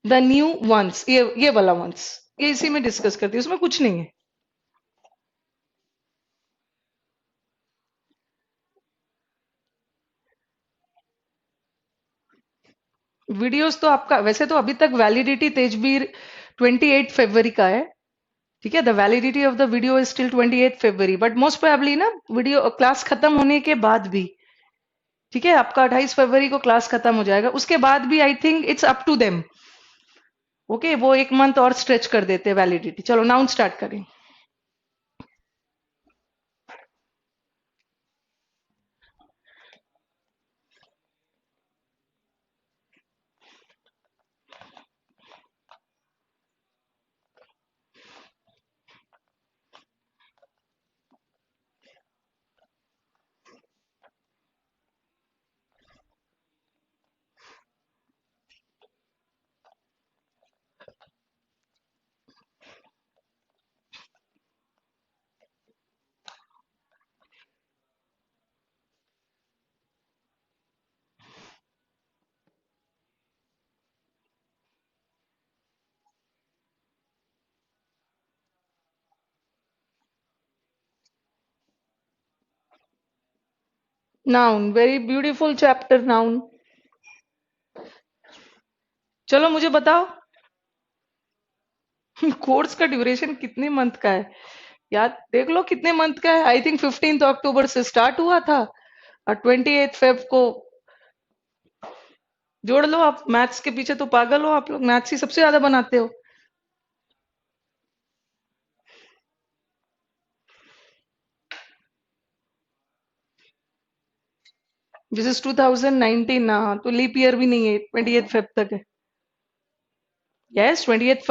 the new ones, ये वाला वंस, ये इसी में डिस्कस करती है, उसमें कुछ नहीं है। वीडियोस तो आपका वैसे तो अभी तक वैलिडिटी तेजबीर 28 फरवरी का है। ठीक है, the validity of the video is till 28 February, but most probably ना वीडियो क्लास खत्म होने के बाद भी, ठीक है, आपका 28 फरवरी को क्लास खत्म हो जाएगा, उसके बाद भी I think it's up to them. Okay, वो एक मंथ और स्ट्रेच कर देते हैं वैलिडिटी। चलो, नाउन स्टार्ट करें। Noun, very beautiful chapter noun. चलो मुझे बताओ, कोर्स का ड्यूरेशन कितने मंथ का है? यार देख लो कितने मंथ का है। आई थिंक 15 अक्टूबर से स्टार्ट हुआ था, और 28 फेब को जोड़ लो आप। मैथ्स के पीछे तो पागल हो आप लोग, मैथ्स ही सबसे ज्यादा बनाते हो। दिस इज 2019 ना, तो लीप ईयर भी नहीं है, 28 फेब तक है। यस, 28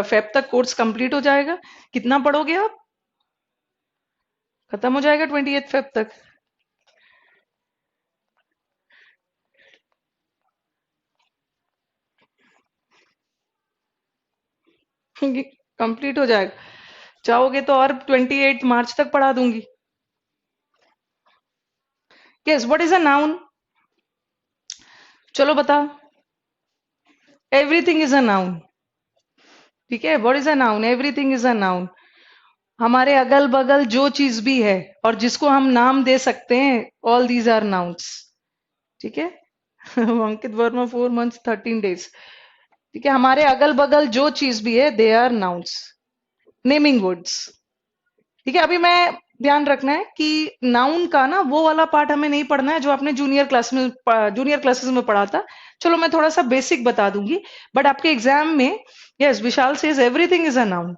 फेब तक कोर्स कंप्लीट हो जाएगा। कितना पढ़ोगे आप? खत्म हो जाएगा 28 फेब तक। कंप्लीट हो जाएगा। चाहोगे तो और 28 मार्च तक पढ़ा दूंगी। Yes, what is a noun? चलो बताओ। Everything is a noun. ठीक है, what is a noun? Everything is a noun. हमारे अगल बगल जो चीज भी है और जिसको हम नाम दे सकते हैं, ऑल दीज आर नाउन्स। ठीक है। Ankit Verma 4 months 13 days. ठीक है, हमारे अगल बगल जो चीज भी है, they are nouns, naming words. ठीक है, अभी मैं ध्यान रखना है कि नाउन का ना वो वाला पार्ट हमें नहीं पढ़ना है जो आपने जूनियर क्लासेस में पढ़ा था। चलो मैं थोड़ा सा बेसिक बता दूंगी, बट आपके एग्जाम में, yes, Vishal says everything is a noun.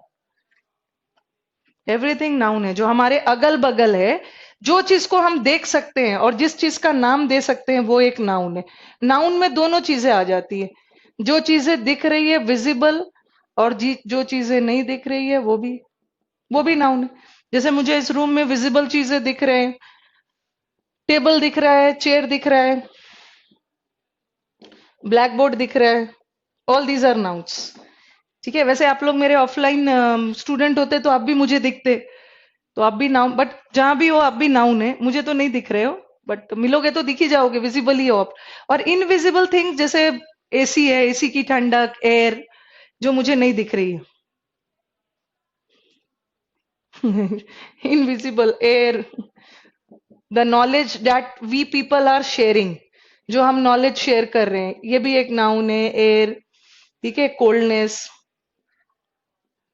Everything noun है, जो हमारे अगल बगल है, जो चीज को हम देख सकते हैं और जिस चीज का नाम दे सकते हैं, वो एक नाउन है। नाउन में दोनों चीजें आ जाती है, जो चीजें दिख रही है विजिबल, और जो चीजें नहीं दिख रही है वो भी नाउन है। जैसे मुझे इस रूम में विजिबल चीजें दिख रहे हैं, टेबल दिख रहा है, चेयर दिख रहा है, ब्लैक बोर्ड दिख रहा है, ऑल दीज आर नाउन्स। ठीक है, वैसे आप लोग मेरे ऑफलाइन स्टूडेंट होते तो आप भी मुझे दिखते, तो आप भी नाउन, बट जहां भी हो आप भी नाउन है, मुझे तो नहीं दिख रहे हो, बट मिलोगे तो दिख ही जाओगे, विजिबल ही हो आप। और इनविजिबल थिंग जैसे एसी है, एसी की ठंडक, एयर, जो मुझे नहीं दिख रही है। Invisible air, the knowledge that we people are sharing, जो हम नॉलेज शेयर कर रहे हैं, ये भी एक नाउन है, एयर। ठीक है, कोल्डनेस,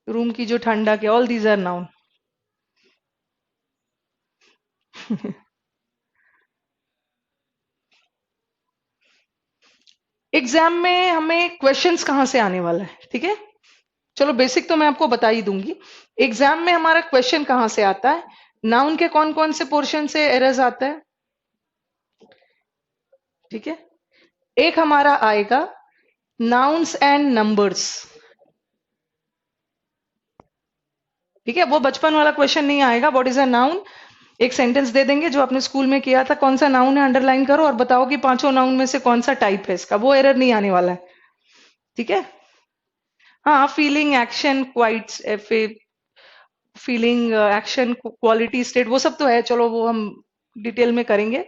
रूम की जो ठंडक है, all these are noun. Exam में हमें क्वेश्चंस कहाँ से आने वाला है? ठीक है, चलो बेसिक तो मैं आपको बता ही दूंगी। एग्जाम में हमारा क्वेश्चन कहाँ से आता है? नाउन के कौन कौन से पोर्शन से एरर्स आता है? ठीक है, एक हमारा आएगा नाउन्स एंड नंबर्स। ठीक है, वो बचपन वाला क्वेश्चन नहीं आएगा, व्हाट इज अ नाउन। एक सेंटेंस दे देंगे जो आपने स्कूल में किया था, कौन सा नाउन है, अंडरलाइन करो और बताओ कि पांचों नाउन में से कौन सा टाइप है इसका, वो एरर नहीं आने वाला है। ठीक है। हाँ, feeling, action, quite, feeling, action, quality, state, वो सब तो है, चलो वो हम डिटेल में करेंगे।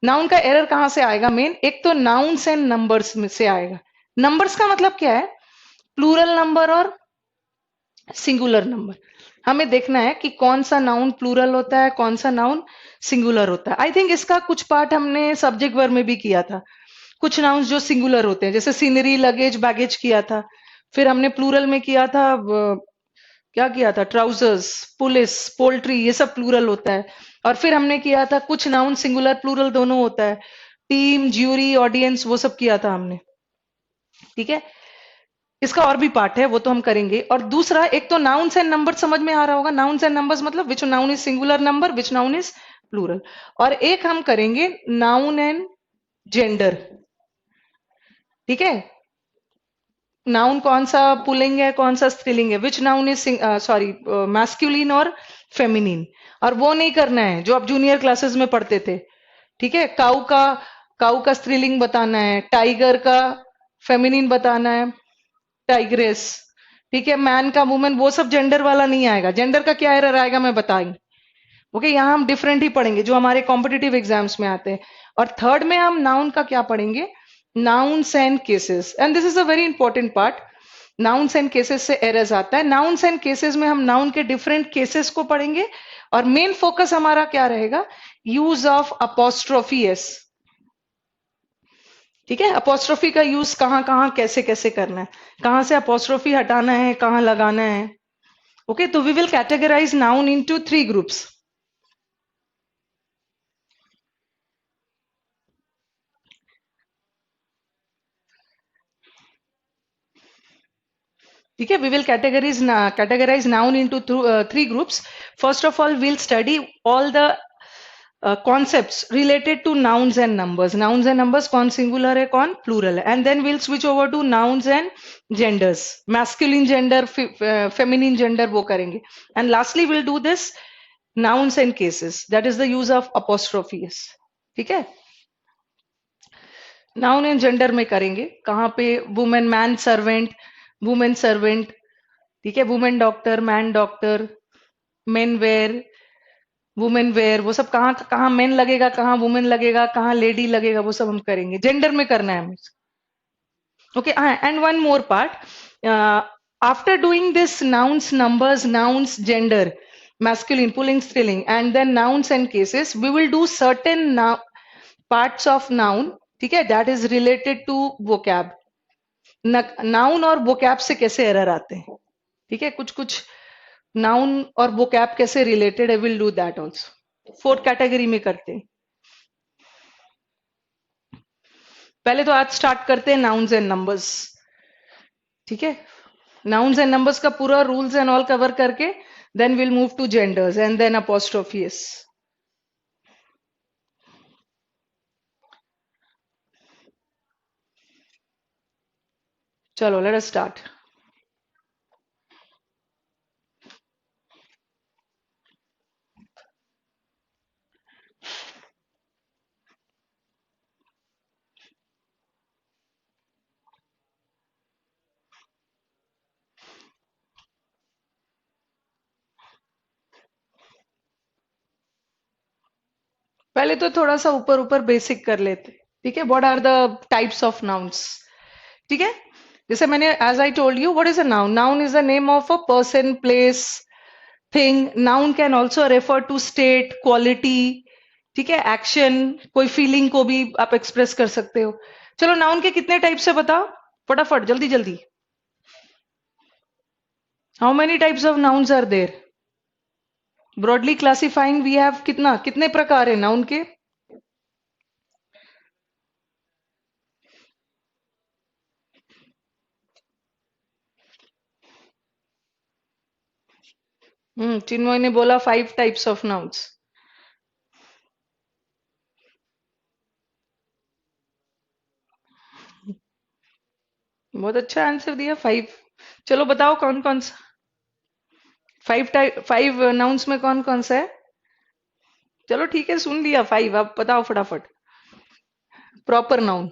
नाउन का एरर कहां से आएगा? मेन एक तो नाउन्स एंड नंबर्स में से आएगा। नंबर्स का मतलब क्या है? प्लूरल नंबर और सिंगुलर नंबर। हमें देखना है कि कौन सा नाउन प्लूरल होता है, कौन सा नाउन सिंगुलर होता है। आई थिंक इसका कुछ पार्ट हमने सब्जेक्ट वर्ब में भी किया था। कुछ नाउन्स जो सिंगुलर होते हैं, जैसे सीनरी, लगेज, बैगेज किया था। फिर हमने प्लूरल में किया था, क्या किया था, ट्राउजर्स, पुलिस, पोल्ट्री, ये सब प्लूरल होता है। और फिर हमने किया था कुछ नाउन सिंगुलर प्लूरल दोनों होता है, टीम, ज्यूरी, ऑडियंस, वो सब किया था हमने। ठीक है, इसका और भी पार्ट है, वो तो हम करेंगे। और दूसरा, एक तो नाउन्स एंड नंबर समझ में आ रहा होगा, नाउन्स एंड नंबर्स मतलब which noun is singular number, which noun is plural. और एक हम करेंगे नाउन एंड जेंडर। ठीक है, नाउन कौन सा पुल्लिंग है, कौन सा स्त्रीलिंग है, विच नाउन इज, सॉरी, मैस्कुलिन और फेमिनिन। और वो नहीं करना है जो आप जूनियर क्लासेस में पढ़ते थे। ठीक है, काऊ का स्त्रीलिंग बताना है, टाइगर का फेमिनिन बताना है, टाइग्रेस। ठीक है, मैन का वुमेन, वो सब जेंडर वाला नहीं आएगा। जेंडर का क्या एरर आएगा मैं बताऊंगी। ओके, यहाँ हम डिफरेंट ही पढ़ेंगे जो हमारे कॉम्पिटिटिव एग्जाम्स में आते हैं। और थर्ड में हम नाउन का क्या पढ़ेंगे? Nouns and cases, and this is a very important part. Nouns and cases से एरर्स आता है। नाउन्स एंड केसेस में हम नाउन के डिफरेंट केसेस को पढ़ेंगे, और मेन फोकस हमारा क्या रहेगा? Use of apostrophe S. ठीक है, अपोस्ट्रोफी का यूज कहाँ कहाँ कैसे कैसे करना है, कहाँ से अपोस्ट्रोफी हटाना है, कहाँ लगाना है। ओके, तो we will categorize noun into 3 groups. ठीक है, we will categorize noun into 3 groups. First of all, we'll study all the concepts related to nouns and numbers. Nouns and numbers कौन singular है कौन plural है. And then we'll switch over to nouns and genders. Masculine gender, feminine gender वो करेंगे. And lastly we'll do this nouns and cases. That is the use of apostrophes. ठीक है. नाउन एंड जेंडर में करेंगे. कहाँ पे? Women man servant, women servant, ठीक है. Women doctor, man doctor, men wear, women wear, वो सब कहाँ कहाँ मेन लगेगा, कहाँ वुमेन लगेगा, कहाँ लेडी लगेगा, वो सब हम करेंगे. जेंडर में करना है हमें. Okay. And one more part. After doing this nouns, numbers, nouns, gender, masculine, pulling, स्त्रीलिंग, and then nouns and cases, we will do certain parts of noun, ठीक है, that is related to vocab. Noun और vocab से कैसे एरर आते हैं, ठीक है. कुछ कुछ नाउन और vocab कैसे रिलेटेड है, will do that also. 4th category में करते हैं. पहले तो आज स्टार्ट करते हैं नाउन्स एंड नंबर्स, ठीक है. नाउन्स एंड नंबर्स का पूरा रूल्स एंड ऑल कवर करके then will move to genders and then apostrophes. चलो लेट अस स्टार्ट. पहले तो थोड़ा सा ऊपर ऊपर बेसिक कर लेते, ठीक है. What are the types of nouns, ठीक है. जैसे मैंने as I told you, what is a noun? Noun is the name of a person, place, thing. Noun can also refer to state, quality, ठीक है, एक्शन, कोई फीलिंग को भी आप एक्सप्रेस कर सकते हो. चलो नाउन के कितने टाइप्स है बताओ फटाफट, जल्दी जल्दी. How many types of nouns are there? Broadly classifying we have कितना, कितने प्रकार है नाउन के? चिन्मय ने बोला 5 टाइप्स ऑफ नाउन्स. बहुत अच्छा आंसर दिया, 5. चलो बताओ कौन कौन सा 5 नाउन्स में कौन कौन सा है? चलो ठीक है, सुन लिया 5. अब बताओ फटाफट. प्रॉपर नाउन,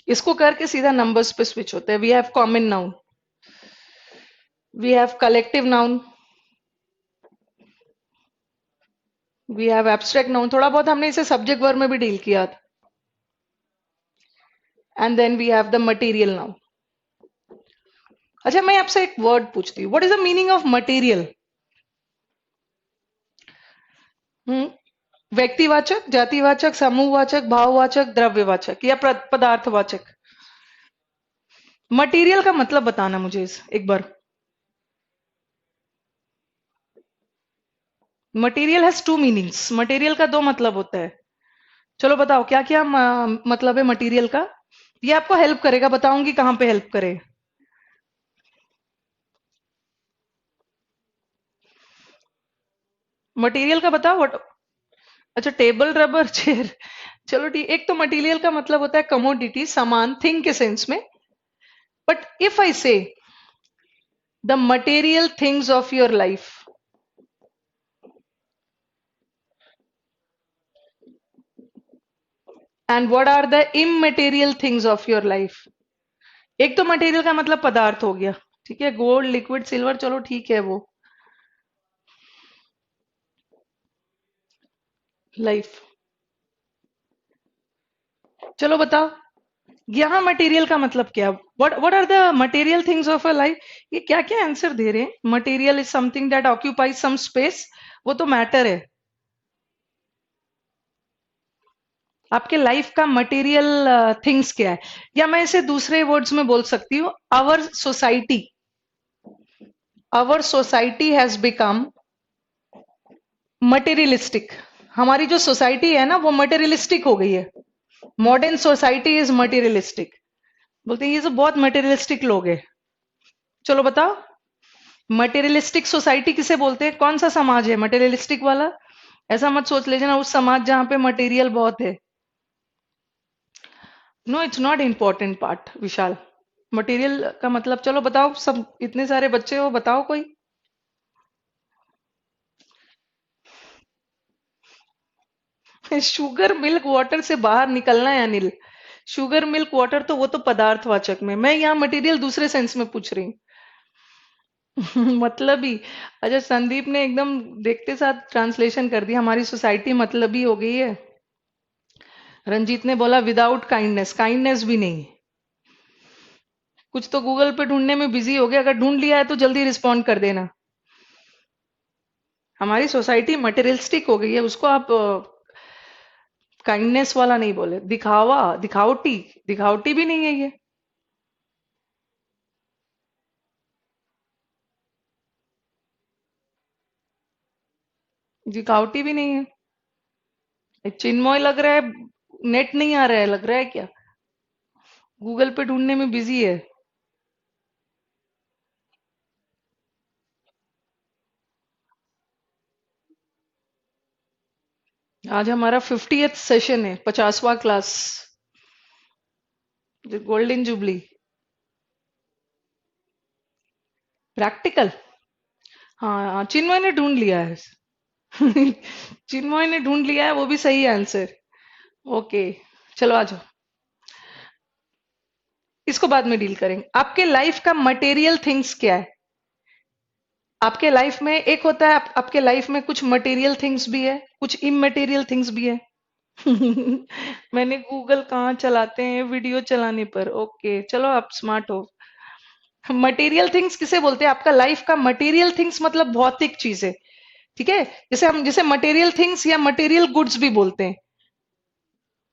इसको करके सीधा नंबर्स पे स्विच होते हैं. We have common noun, we have collective noun, we have abstract noun. थोड़ा बहुत हमने इसे सब्जेक्ट वर्ब में भी डील किया था. And then we have the material noun. अच्छा मैं आपसे एक वर्ड पूछती हूँ, what is the meaning of material? व्यक्तिवाचक, जातिवाचक, समूहवाचक, भाववाचक, द्रव्यवाचक या पदार्थवाचक? मटेरियल का मतलब बताना मुझे एक बार. Material has 2 meanings. मटेरियल का 2 मतलब होता है. चलो बताओ क्या क्या मतलब है मटेरियल का. ये आपको हेल्प करेगा, बताऊंगी कहां पे हेल्प करे. मटेरियल का बताओ. व्हाट? अच्छा टेबल, रबर, चेयर. चलो ठीक. एक तो मटेरियल का मतलब होता है कमोडिटी, सामान, थिंग के सेंस में. But if I say the material things of your life, and what are the immaterial things of your life? एक तो मटेरियल का मतलब पदार्थ हो गया, ठीक है, गोल्ड, लिक्विड, सिल्वर, चलो ठीक है. वो लाइफ. चलो बताओ यहाँ मटेरियल का मतलब क्या? What what are the material things of a life? ये क्या क्या आंसर दे रहे हैं. Material is something that occupies some space, वो तो मैटर है. आपके लाइफ का मटेरियल थिंग्स क्या है? या मैं इसे दूसरे वर्ड्स में बोल सकती हूँ, our society has become materialistic. हमारी जो सोसाइटी है ना वो मटेरियलिस्टिक हो गई है. Modern society is materialistic. बोलते हैं ये सब बहुत मटेरियलिस्टिक लोग हैं. चलो बताओ मटेरियलिस्टिक सोसाइटी किसे बोलते हैं? कौन सा समाज है मटेरियलिस्टिक वाला? ऐसा मत सोच लेना उस समाज जहां पे मटेरियल बहुत है। No, it's not important part Vishal. Material का मतलब, चलो बताओ, सब इतने सारे बच्चे हो, बताओ कोई। शुगर मिल्क वाटर से बाहर निकलना है अनिल। शुगर मिल्क वाटर तो वो तो पदार्थवाचक में, मैं यहाँ मटेरियल दूसरे सेंस में पूछ रही हूँ। मतलब ही। अच्छा, संदीप ने एकदम देखते साथ ट्रांसलेशन कर दिया, हमारी सोसाइटी मतलबी हो गई है। रंजीत ने बोला विदाउट काइंडनेस, काइंडनेस भी नहीं। कुछ तो गूगल पे ढूंढने में बिजी हो गया, अगर ढूंढ लिया है तो जल्दी रिस्पॉन्ड कर देना। हमारी सोसाइटी मटेरियलिस्टिक हो गई है, उसको आप काइंडनेस वाला नहीं बोले, दिखावा, दिखावटी। दिखावटी भी नहीं है ये। दिखावटी भी नहीं है। ये चिन्मय लग रहा है, नेट नहीं आ रहा है, लग रहा है क्या? गूगल पे ढूंढने में बिजी है। आज हमारा 50th सेशन है, 50वां क्लास, गोल्डन जुबली। प्रैक्टिकल। हाँ हाँ, चिन्मय ने ढूंढ लिया है। चिन्मय ने ढूंढ लिया है, वो भी सही आंसर। ओके, चलो आ जाओ। इसको बाद में डील करेंगे। आपके लाइफ का मटेरियल थिंग्स क्या है? आपके लाइफ में एक होता है, आपके लाइफ में कुछ मटेरियल थिंग्स भी है, कुछ इमटेरियल थिंग्स भी है। मैंने गूगल कहाँ चलाते हैं वीडियो चलाने पर। ओके, चलो आप स्मार्ट हो। मटेरियल थिंग्स किसे बोलते हैं? आपका लाइफ का मटेरियल थिंग्स मतलब भौतिक चीजें। ठीक है, जैसे हम जैसे मटेरियल थिंग्स या मटेरियल गुड्स भी बोलते हैं।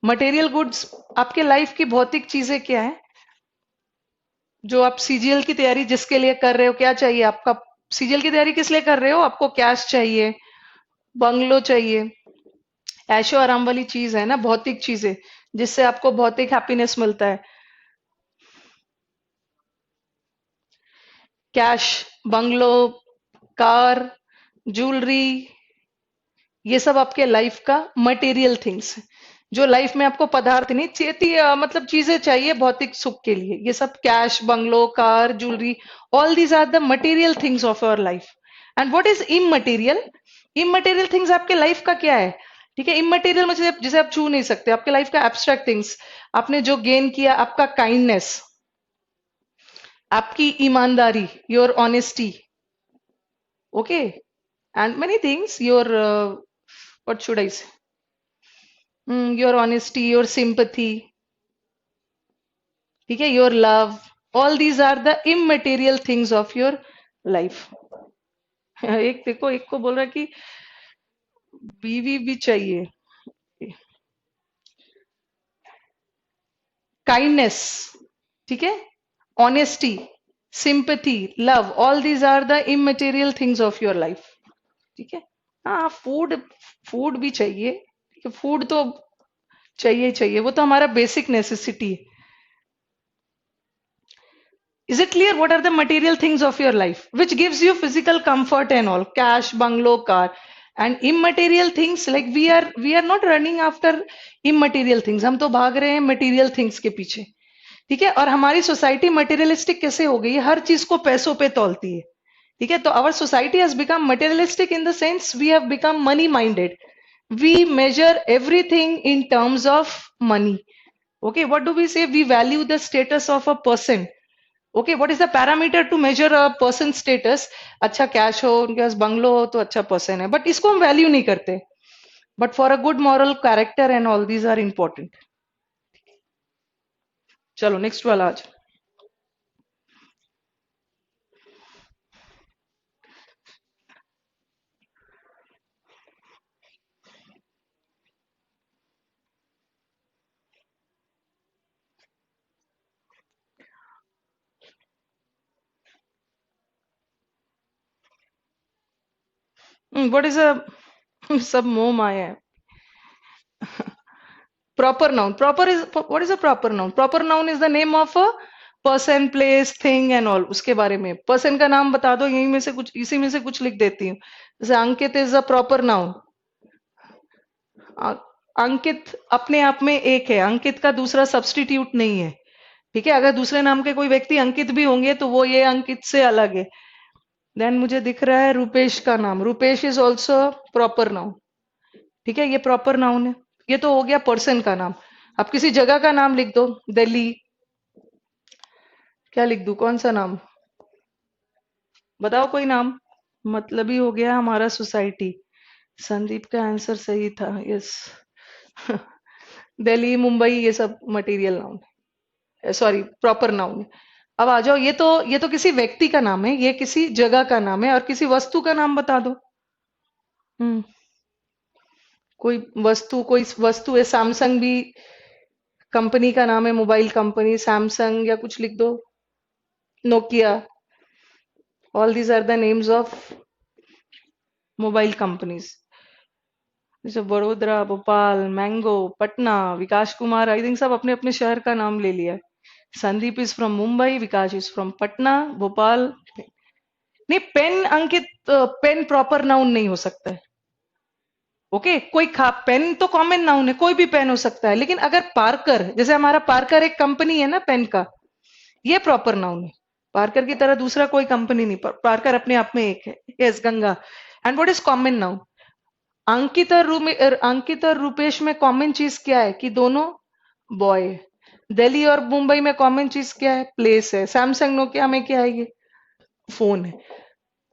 मटेरियल गुड्स आपके लाइफ की भौतिक चीजें क्या है? जो आप सीजीएल की तैयारी जिसके लिए कर रहे हो, क्या चाहिए आपका? सीजीएल की तैयारी किस लिए कर रहे हो? आपको कैश चाहिए, बंगलो चाहिए, ऐशो आराम वाली चीज है ना, भौतिक चीजें, जिससे आपको भौतिक हैप्पीनेस मिलता है। कैश, बंगलो, कार, ज्वेलरी, ये सब आपके लाइफ का मटेरियल थिंग्स है। जो लाइफ में आपको पदार्थ नहीं चाहिए, मतलब चीजें चाहिए भौतिक सुख के लिए, ये सब cash, bungalow, car, jewellery, all these are the material things of your life. And what is immaterial? Immaterial things आपके लाइफ का क्या है? ठीक है, इमटेरियल मतलब जिसे आप छू नहीं सकते, आपके लाइफ का एब्स्ट्रैक्ट थिंग्स। आपने जो गेन किया, आपका काइंडनेस, आपकी ईमानदारी, your honesty, okay, and many things, your what should I say? Your honesty, your sympathy, ठीक है, your love, all these are the immaterial things of your life. एक देखो, एक को बोल रहा है कि बीवी भी चाहिए। काइंडनेस, ठीक है, honesty, sympathy, love, all these are the immaterial things of your life. ठीक है। हाँ, फूड, फूड भी चाहिए, ठीक है, फूड तो चाहिए ही चाहिए, वो तो हमारा बेसिक नेसेसिटी है। Is it clear what are the material things of your life which gives you physical comfort and all? Cash, bungalow, car, and immaterial things, like we are not running after immaterial things. हम तो भाग रहे हैं material things के पीछे। ठीक है, और हमारी सोसाइटी मटेरियलिस्टिक कैसे हो गई है? हर चीज को पैसों पे तौलती है। ठीक है, तो our society has become materialistic in the sense we have become money minded. We measure everything in terms of money. Okay, what do we say? We value the status of a person. Okay, what is the parameter to measure a person status? अच्छा कैश हो, उनके पास बंगलो हो तो अच्छा पर्सन है, बट इसको हम वैल्यू नहीं करते। But for a good moral character and all these are important. चलो नेक्स्ट वाला आज। व्हाट इज अ सब मोह माया है। Proper noun, proper is, what is a proper noun? Proper noun is the name of a person place thing and all उसके बारे में। पर्सन का नाम बता दो, यहीं में से कुछ, इसी में से कुछ लिख देती हूँ। जैसे अंकित इज अ प्रॉपर नाउन। अंकित अपने आप में एक है, अंकित का दूसरा सब्स्टिट्यूट नहीं है। ठीक है, अगर दूसरे नाम के कोई व्यक्ति अंकित भी होंगे तो वो ये अंकित से अलग है। देन मुझे दिख रहा है रुपेश का नाम, Rupesh is also proper noun. ठीक है, ये प्रॉपर नाउन है। ये तो हो गया पर्सन का नाम। अब किसी जगह का नाम लिख दो, दिल्ली। क्या लिख दूं, कौन सा नाम बताओ, कोई नाम। मतलब ही हो गया हमारा सोसाइटी। संदीप का आंसर सही था, यस। दिल्ली, मुंबई, ये सब material noun, sorry proper noun. अब आ जाओ, ये तो किसी व्यक्ति का नाम है, ये किसी जगह का नाम है, और किसी वस्तु का नाम बता दो। हम्म कोई वस्तु है, सैमसंग भी कंपनी का नाम है, मोबाइल कंपनी सैमसंग, या कुछ लिख दो, Nokia. All these are the names of mobile companies. जैसे Vadodara, Bhopal, mango, Patna, Vikas Kumar, I think सब अपने अपने शहर का नाम ले लिया है। Sandeep is from Mumbai, Vikas is from Patna, Bhopal. नहीं, pen Ankit, pen proper noun नहीं हो सकता है। ओके, कोई खा पेन तो कॉमन नाउन है, कोई भी पेन हो सकता है, लेकिन अगर पार्कर, जैसे हमारा पार्कर एक कंपनी है ना पेन का, ये प्रॉपर नाउन है। पार्कर की तरह दूसरा कोई कंपनी नहीं, पार्कर अपने आप में एक है। Yes, Ganga. And what is common noun? Ankit और रुपेश में कॉमन चीज क्या है कि दोनों बॉय। दिल्ली और मुंबई में कॉमन चीज क्या है? प्लेस है। सैमसंग नोकिया में क्या है? ये फोन है।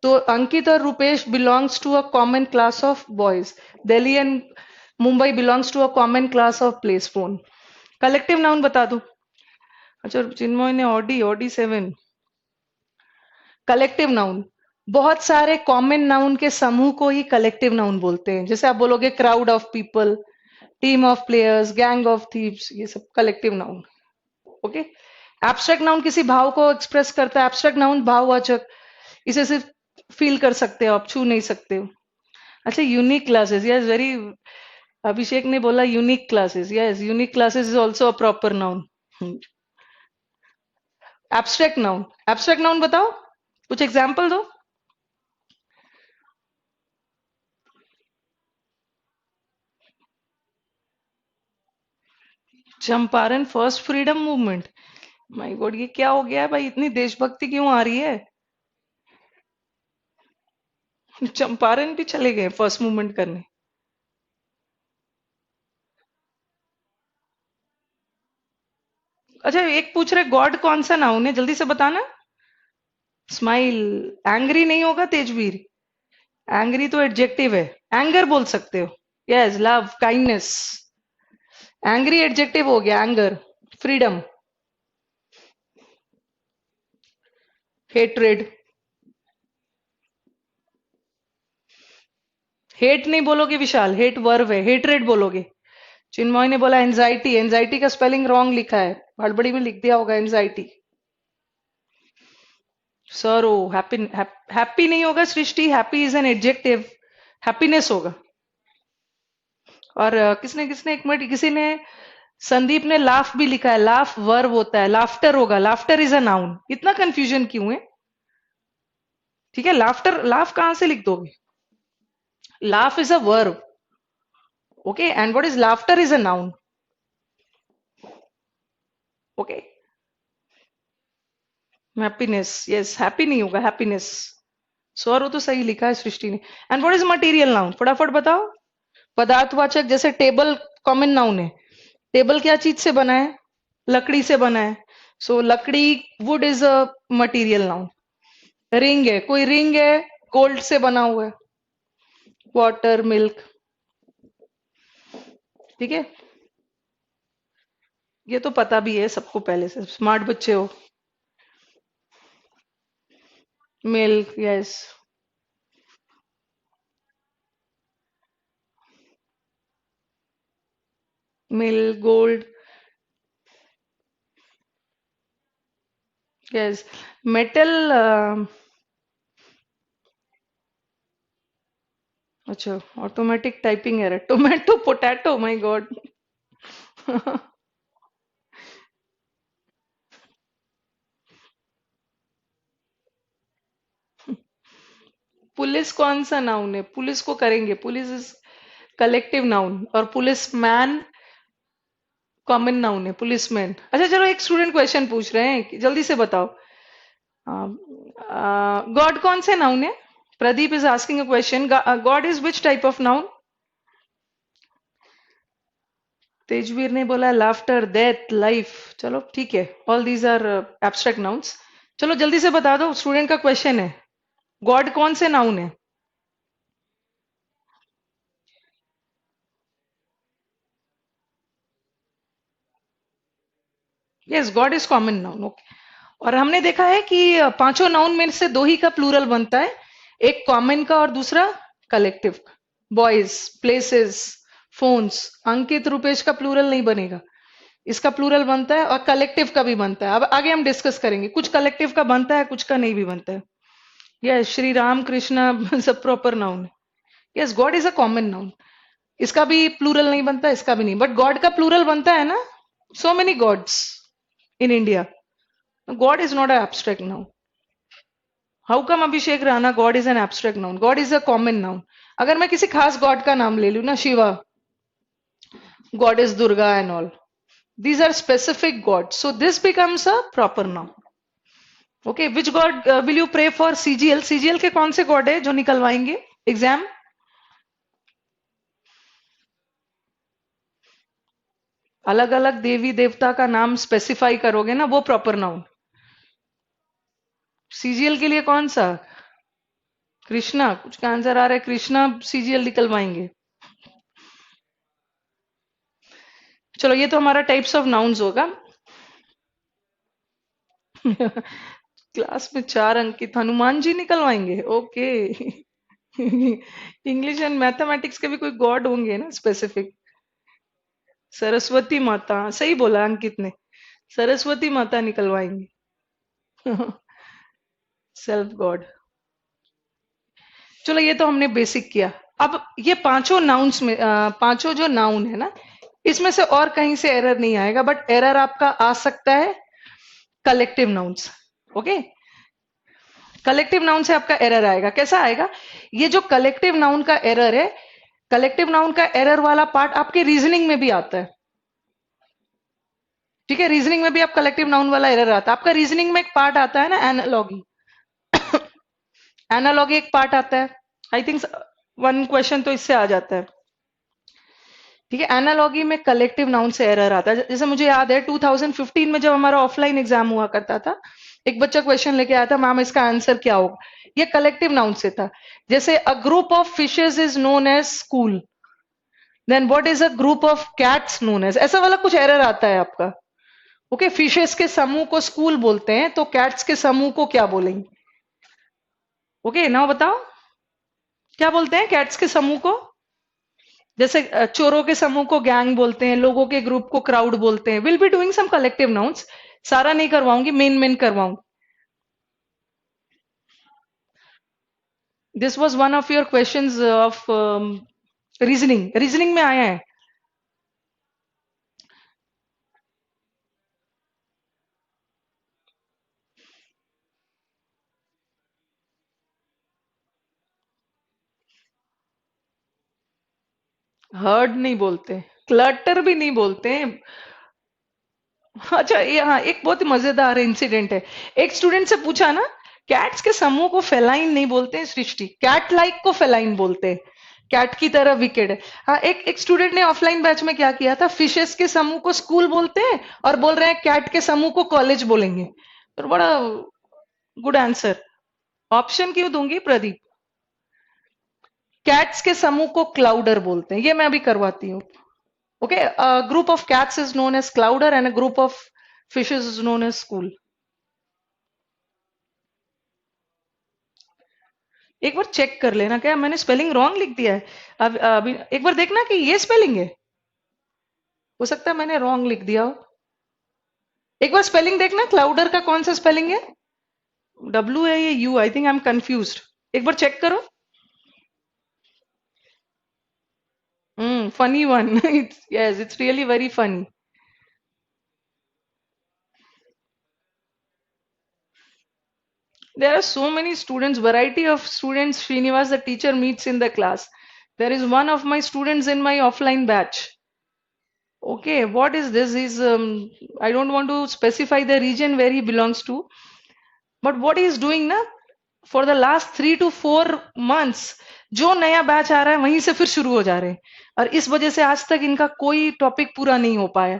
तो अंकित और Rupesh belongs to a common class of boys. Delhi and Mumbai belongs to a common class of place, phone. Collective noun बता दो। अच्छा, चिन्मय ने ऑडी, ऑडी 7। कलेक्टिव नाउन, बहुत सारे कॉमन नाउन के समूह को ही कलेक्टिव नाउन बोलते हैं। जैसे आप बोलोगे crowd of people, team of players, gang of thieves, ये सब collective noun. Okay. Abstract noun किसी भाव को एक्सप्रेस करता है। एब्स्ट्रैक्ट नाउन भाववाचक, इसे सिर्फ फील कर सकते हो, आप छू नहीं सकते हो। अच्छा, यूनिक क्लासेस, यस वेरी, अभिषेक ने बोला unique classes, yes unique classes is also a proper noun. Abstract noun, abstract noun बताओ, कुछ एग्जाम्पल दो। Champaran first freedom movement, my God, ये क्या हो गया है भाई, इतनी देशभक्ति क्यों आ रही है? चंपारण भी चले गए फर्स्ट मूवमेंट करने। अच्छा, एक पूछ रहे गॉड कौन सा नाउन है, जल्दी से बताना। स्माइल। एंग्री नहीं होगा तेजवीर, एंग्री तो एडजेक्टिव है। एंगर बोल सकते हो। Yes, love, kindness. Angry adjective हो गया, एंगर। Freedom, hatred. हेट नहीं बोलोगे विशाल, हेट वर्ब है, हेट्रेड बोलोगे। चिन्मय ने बोला एंजाइटी, एंजाइटी का स्पेलिंग रॉन्ग लिखा है, हड़बड़ी में लिख दिया होगा anxiety. Sir oh happy, happy नहीं होगा Srishti, happy is an adjective, happiness होगा। और किसने किसने एक मिनट, किसी ने, संदीप ने लाफ भी लिखा है, लाफ वर्ब होता है, लाफ्टर होगा, लाफ्टर इज अ नाउन। इतना कंफ्यूजन क्यों है? ठीक है, लाफ्टर, लाफ कहां से लिख दोगे? Laugh is a verb, okay, and what is laughter is a noun. Okay, happiness, yes, happy नहीं होगा, हैप्पीनेस। स्वर हो तो सही लिखा है सृष्टि ने। And what is material noun, फटाफट बताओ। पदार्थवाचक, जैसे टेबल कॉमन नाउन है, टेबल क्या चीज से बना है? लकड़ी से बना है। सो लकड़ी, would is a material noun. Ring है, कोई रिंग है, गोल्ड से बना हुआ है। Water, milk. ठीक है, ये तो पता भी है सबको पहले से, स्मार्ट बच्चे हो। Milk, yes. Milk, gold, yes. Metal, अच्छा, automatic typing error, tomato, potato, my god. Police कौन सा नाउन है? पुलिस को करेंगे, पुलिस इज कलेक्टिव नाउन, और पुलिस मैन कॉमन नाउन है, पुलिसमैन। अच्छा चलो, एक स्टूडेंट क्वेश्चन पूछ रहे हैं, जल्दी से बताओ। गॉड कौन से नाउन है? Pradeep is asking a question, god is which type of noun? Tejveer ने बोला लाफ्टर, डेथ, लाइफ। चलो ठीक है, all these are abstract nouns. चलो जल्दी से बता दो, स्टूडेंट का क्वेश्चन है, गॉड कौन से नाउन है? Yes, God is common noun, okay. और हमने देखा है कि पांचों नाउन में से दो ही का प्लूरल बनता है, एक कॉमन का और दूसरा कलेक्टिव का। Boys, places, phones. Ankit, Rupesh का प्लूरल नहीं बनेगा, इसका प्लूरल बनता है, और कलेक्टिव का भी बनता है। अब आगे हम डिस्कस करेंगे, कुछ कलेक्टिव का बनता है, कुछ का नहीं भी बनता है। यस, श्री राम, कृष्णा सब प्रॉपर नाउन है। Yes, God is a common noun, इसका भी प्लूरल नहीं बनता, इसका भी नहीं, बट गॉड का प्लूरल बनता है ना। So many gods in India, God is not a abstract noun. How come Abhishek Rana God is an abstract noun? God is a common noun. अगर मैं किसी खास गॉड का नाम ले लू ना, Shiva, God is Durga and all, these are specific gods, so this becomes a proper noun. Okay, which god will you pray for? CGL के कौन से गॉड है जो निकलवाएंगे एग्जाम? अलग अलग देवी देवता का नाम स्पेसिफाई करोगे ना, वो प्रॉपर नाउन। सीजीएल के लिए कौन सा? कृष्णा, कुछ का आंसर आ रहा है, कृष्णा सीजीएल निकलवाएंगे। चलो, ये तो हमारा टाइप्स ऑफ नाउन्स होगा। क्लास में 4 अंकित, Hanuman ji निकलवाएंगे, okay. English and mathematics के भी कोई गॉड होंगे ना स्पेसिफिक। सरस्वती माता, सही बोला अंकित ने, सरस्वती माता निकलवाएंगे। Self God. चलो, ये तो हमने बेसिक किया। अब ये पांचों नाउन्स में पांचों जो नाउन है ना, इसमें से और कहीं से एरर नहीं आएगा, बट एरर आपका आ सकता है collective nouns. Okay, collective noun से आपका एरर आएगा। कैसा आएगा? ये जो कलेक्टिव नाउन का एरर है, कलेक्टिव नाउन का एरर वाला पार्ट आपके रीजनिंग में भी आता है। ठीक है, रीजनिंग में भी आप कलेक्टिव नाउन वाला एरर आता है। आपका रीजनिंग में एक पार्ट आता है ना, एनालॉगी। एनालॉगी एक पार्ट आता है, आई थिंक 1 क्वेश्चन तो इससे आ जाता है। ठीक है, एनालॉगी में कलेक्टिव नाउन से एरर आता है। जैसे मुझे याद है 2015 में जब हमारा ऑफलाइन एग्जाम हुआ करता था, एक बच्चा क्वेश्चन लेके आया था, मैम इसका आंसर क्या होगा? ये कलेक्टिव नाउन से था। जैसे a group of fishes is known as school, then what is a group of cats known as, ऐसा वाला कुछ एरर आता है आपका। ओके, फिशेस के समूह को स्कूल बोलते हैं, तो कैट्स के समूह को क्या बोलेंगे? ओके, नाउ बताओ, क्या बोलते हैं कैट्स के समूह को? जैसे चोरों के समूह को गैंग बोलते हैं, लोगों के ग्रुप को क्राउड बोलते हैं। Will be doing some collective nouns, सारा नहीं करवाऊंगी, मेन मेन करवाऊंगी। This was one of your questions of reasoning, reasoning में आया है। हर्ड नहीं बोलते, क्लटर भी नहीं बोलते हैं। अच्छा, ये हाँ, एक बहुत ही मजेदार इंसिडेंट है। एक स्टूडेंट से पूछा ना, कैट्स के समूह को फेलाइन नहीं बोलते हैं सृष्टि, कैट लाइक को फेलाइन बोलते हैं, कैट की तरह विकेड है। हाँ, एक एक स्टूडेंट ने ऑफलाइन बैच में क्या किया था, फिशेस के समूह को स्कूल बोलते हैं और बोल रहे हैं कैट के समूह को कॉलेज बोलेंगे। तो बड़ा गुड आंसर। ऑप्शन क्यों दूंगी प्रदीप? कैट्स के समूह को क्लाउडर बोलते हैं, ये मैं अभी करवाती हूँ। Okay, group of cats is known as clowder and a group of fishes is known as school. एक बार चेक कर लेना, क्या मैंने स्पेलिंग रॉन्ग लिख दिया है? अब अभी एक बार देखना कि ये स्पेलिंग है, हो सकता है मैंने रॉन्ग लिख दिया हो। एक बार स्पेलिंग देखना, क्लाउडर का कौन सा स्पेलिंग है? डब्ल्यू है ये you? I think I am confuse, एक बार चेक करो। Funny one. It's, yes, it's really very funny. There are so many students, variety of students, Srinivas, the teacher meets in the class. There is one of my students in my offline batch. Okay, what is this? I don't want to specify the region where he belongs to, but what he is doing na, for the last 3 to 4 months, जो नया बैच आ रहा है वहीं से फिर शुरू हो जा रहे हैं, और इस वजह से आज तक इनका कोई टॉपिक पूरा नहीं हो पाया।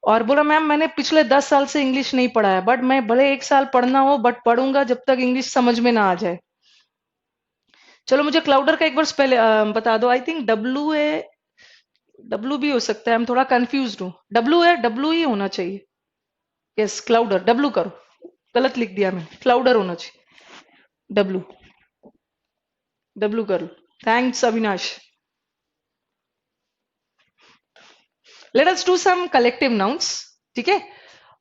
और बोला मैम मैंने पिछले 10 साल से इंग्लिश नहीं पढ़ा है, बट मैं भले 1 साल पढ़ना हो बट पढ़ूंगा जब तक इंग्लिश समझ में ना आ जाए। चलो मुझे क्लाउडर का एक बार स्पेल बता दो। आई थिंक डब्लू भी हो सकता है, हम थोड़ा कंफ्यूज हूँ। डब्लू है, डब्लू ही होना चाहिए। यस, क्लाउडर, डब्लू करो, गलत लिख दिया मैं, क्लाउडर होना चाहिए। डब्लू, डब्लू करो। Thanks Avinash. Let us do some collective nouns, ठीक है,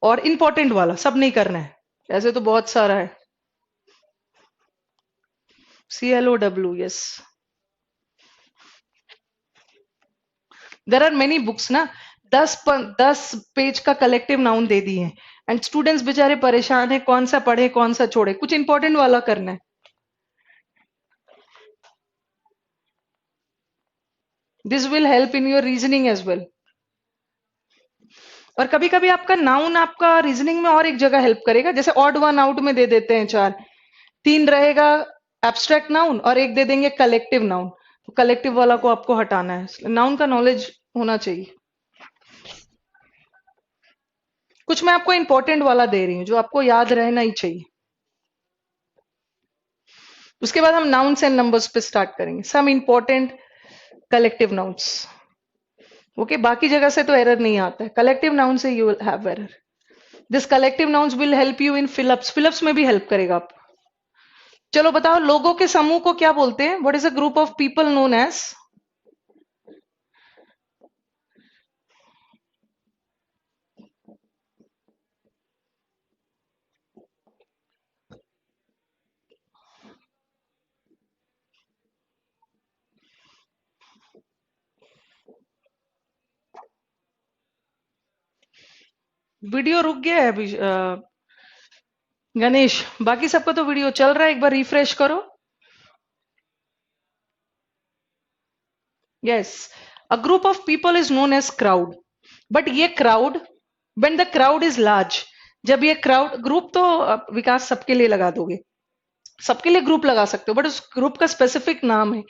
और इंपॉर्टेंट वाला, सब नहीं करना है, ऐसे तो बहुत सारा है। CLOW, यस। देर आर मेनी बुक्स ना, 10 पेज का कलेक्टिव नाउन दे दिए हैं, एंड स्टूडेंट्स बेचारे परेशान है कौन सा पढ़े कौन सा छोड़े। कुछ इंपॉर्टेंट वाला करना है। This will help in your reasoning as well. और कभी कभी आपका नाउन आपका रीजनिंग में और एक जगह हेल्प करेगा, जैसे ऑड वन आउट में दे देते हैं 4, 3 रहेगा एब्स्ट्रैक्ट नाउन और एक दे देंगे कलेक्टिव नाउन, तो कलेक्टिव वाला को आपको हटाना है। नाउन का नॉलेज होना चाहिए। कुछ मैं आपको इंपॉर्टेंट वाला दे रही हूँ जो आपको याद रहना ही चाहिए। उसके बाद हम नाउन्स एंड नंबर्स पे स्टार्ट करेंगे, some important collective nouns. Okay, बाकी जगह से तो एरर नहीं आता है, कलेक्टिव नाउन से you will have error. This collective nouns will help you in fill ups, fill ups में भी हेल्प करेगा आप। चलो बताओ, लोगों के समूह को क्या बोलते हैं? What is a group of people known as? Video रुक गया है अभी गणेश, बाकी सबका तो वीडियो चल रहा है, एक बार रिफ्रेश करो। Yes, a group of people is known as crowd, but ये crowd, when the crowd is large, जब ये क्राउड, ग्रुप तो विकास सबके लिए लगा दोगे, सबके लिए ग्रुप लगा सकते हो, बट उस ग्रुप का स्पेसिफिक नाम है।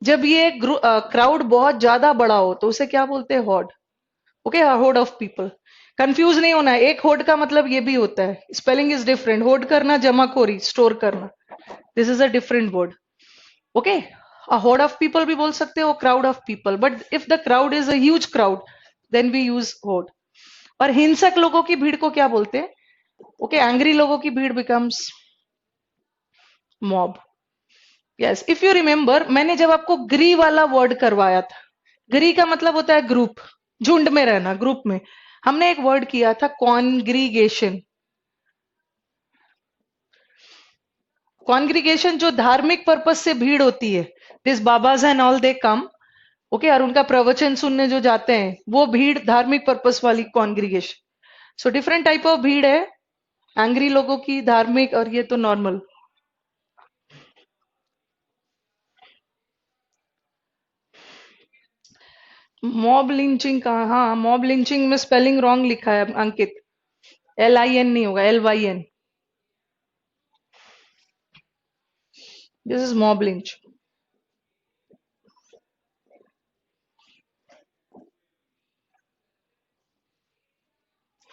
जब ये क्राउड बहुत ज्यादा बड़ा हो तो उसे क्या बोलते हैं? Horde. Okay, horde of people. Confuse नहीं होना है, एक होर्ड का मतलब ये भी होता है, स्पेलिंग इज डिफरेंट। होर्ड करना जमाखोरी, स्टोर करना, this is a different word. Okay, a hoard of people भी बोल सकते हो, crowd of people, but if the crowd is a huge crowd then we use hoard. और हिंसक लोगों की भीड़ को क्या बोलते हैं? ओके, एंग्री लोगों की भीड़ becomes mob. Yes, if you remember, मैंने जब आपको ग्री वाला वर्ड करवाया था, ग्री का मतलब होता है ग्रुप, झुंड में रहना, ग्रुप में। हमने एक वर्ड किया था कॉन्ग्रीगेशन। कॉन्ग्रीगेशन जो धार्मिक पर्पज से भीड़ होती है, this babas and all they come, okay, और उनका प्रवचन सुनने जो जाते हैं, वो भीड़ धार्मिक पर्पस वाली congregation. So different type of भीड़ है, एंग्री लोगों की, धार्मिक, और ये तो नॉर्मल। मॉब लिंचिंग का, हाँ, मॉब लिंचिंग में स्पेलिंग रॉन्ग लिखा है अंकित, LIN नहीं होगा, LYN। This is mob lynch.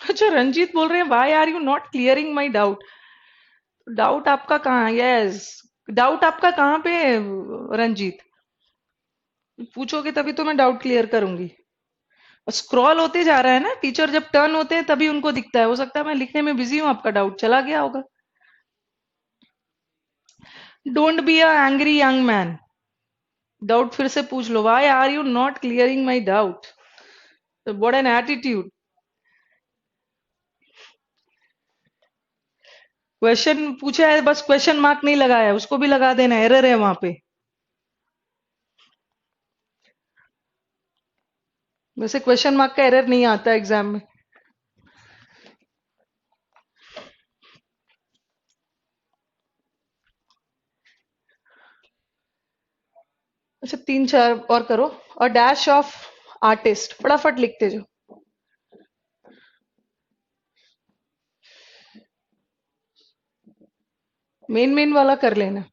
अच्छा, रंजीत बोल रहे हैं why are you not clearing my doubt. Doubt आपका कहाँ? यस, डाउट आपका कहाँ पे है रंजीत? पूछोगे तभी तो मैं डाउट क्लियर करूंगी। स्क्रॉल होते जा रहा है ना, टीचर जब टर्न होते हैं तभी उनको दिखता है, हो सकता है मैं लिखने में बिजी हूँ, आपका डाउट चला गया होगा। Don't be a angry young man, doubt फिर से पूछ लो, why are you not clearing my doubt, what an attitude. Question पूछा है, बस क्वेश्चन मार्क नहीं लगाया है, उसको भी लगा देना, एरर है वहां पे। वैसे क्वेश्चन मार्क का एरर नहीं आता एग्जाम में। अच्छा, 3 4 और करो। और डैश ऑफ आर्टिस्ट, फटाफट लिखते जाओ। मेन मेन वाला कर लेना।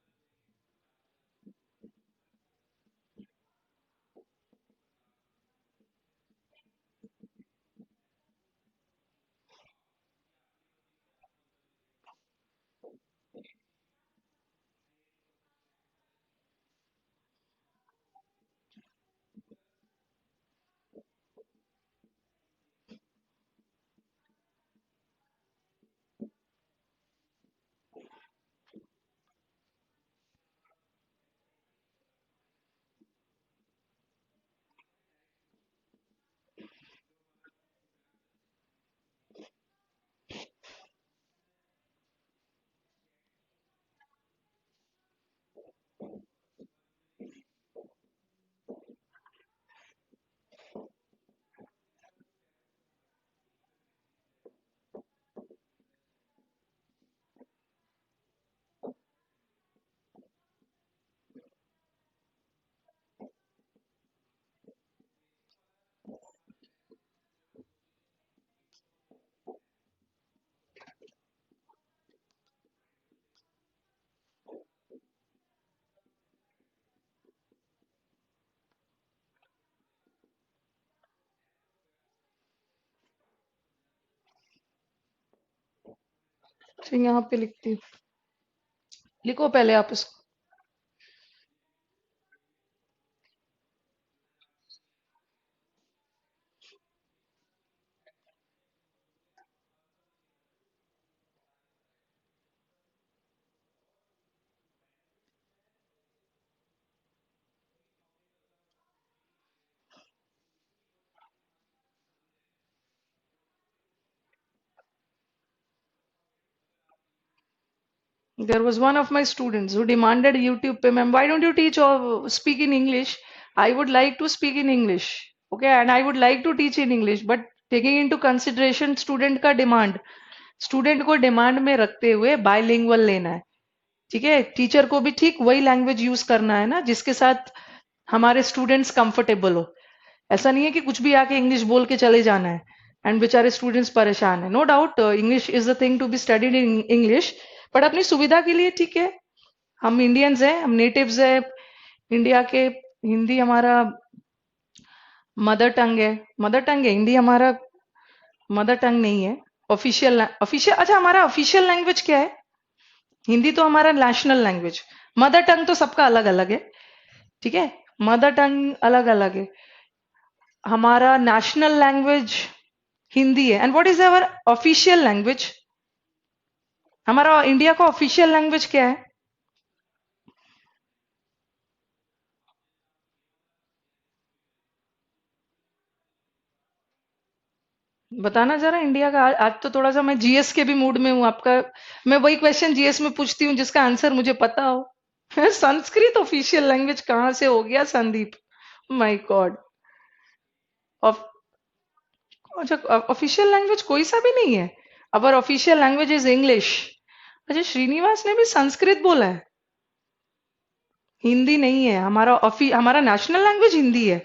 अच्छा, यहाँ पे लिखती हूँ। लिखो पहले आप इसको। There was one of my students who demanded YouTube payment. Why don't you teach or speak in English? I would like to speak in English. Okay, and I would like to teach in English, but taking into consideration student का demand, स्टूडेंट को डिमांड में रखते हुए बायलिंगुअल लेना है। ठीक है, टीचर को भी ठीक वही लैंग्वेज यूज करना है ना जिसके साथ हमारे स्टूडेंट्स कंफर्टेबल हो। ऐसा नहीं है कि कुछ भी आके इंग्लिश बोल के चले जाना है एंड बेचारे स्टूडेंट्स परेशान है। No doubt English is the thing to be studied in English, but अपनी सुविधा के लिए ठीक है। हम इंडियंस हैं, हम नेटिव्स हैं इंडिया के। हिंदी हमारा मदर टंग है। मदर टंग है हिंदी हमारा, मदर टंग नहीं है। ऑफिशियल ऑफिशियल अच्छा, हमारा ऑफिशियल लैंग्वेज क्या है? हिंदी तो हमारा नेशनल लैंग्वेज। मदर टंग तो सबका अलग अलग है। ठीक है, मदर टंग अलग अलग है। हमारा नेशनल लैंग्वेज हिंदी है। And what is our official language? हमारा इंडिया का ऑफिशियल लैंग्वेज क्या है? बताना जरा इंडिया का। आज तो थोड़ा सा मैं जीएस के भी मूड में हूँ आपका। मैं वही क्वेश्चन जीएस में पूछती हूँ जिसका आंसर मुझे पता हो। संस्कृत ऑफिशियल लैंग्वेज कहाँ से हो गया संदीप? My god. अच्छा, ऑफिशियल लैंग्वेज कोई सा भी नहीं है। Our official language is English. अच्छा, श्रीनिवास ने भी संस्कृत बोला है। हिंदी नहीं है हमारा। हमारा नेशनल लैंग्वेज हिंदी है।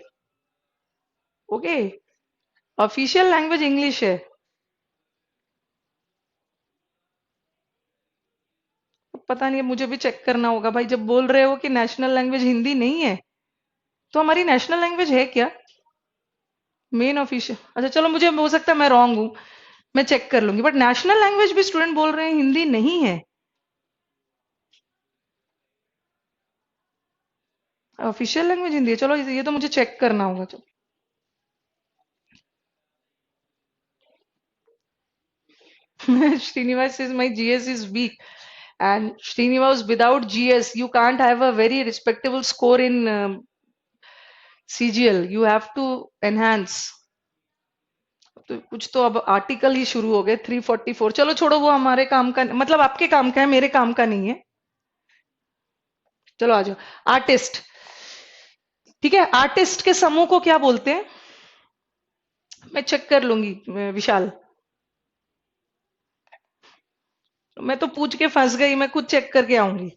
ओके, ऑफिशियल लैंग्वेज इंग्लिश है। पता नहीं, मुझे भी चेक करना होगा भाई। जब बोल रहे हो कि नेशनल लैंग्वेज हिंदी नहीं है, तो हमारी नेशनल लैंग्वेज है क्या? मेन ऑफिशियल, अच्छा चलो, मुझे हो सकता है मैं रॉन्ग हूँ। मैं चेक कर लूंगी, बट नेशनल लैंग्वेज भी स्टूडेंट बोल रहे हैं हिंदी नहीं है। ऑफिशियल लैंग्वेज हिंदी है। चलो, ये तो मुझे चेक करना होगा। चलो। Srinivas says my GS is weak. And Srinivas, without GS, you can't have a very respectable score in CGL. You have to enhance. तो कुछ तो अब आर्टिकल ही शुरू हो गए 344। चलो छोड़ो, वो हमारे काम का मतलब आपके काम का है, मेरे काम का नहीं है। चलो आ जाओ। आर्टिस्ट। ठीक है, आर्टिस्ट के समूह को क्या बोलते हैं? मैं चेक कर लूंगी विशाल। मैं तो पूछ के फंस गई, मैं खुद चेक करके आऊंगी।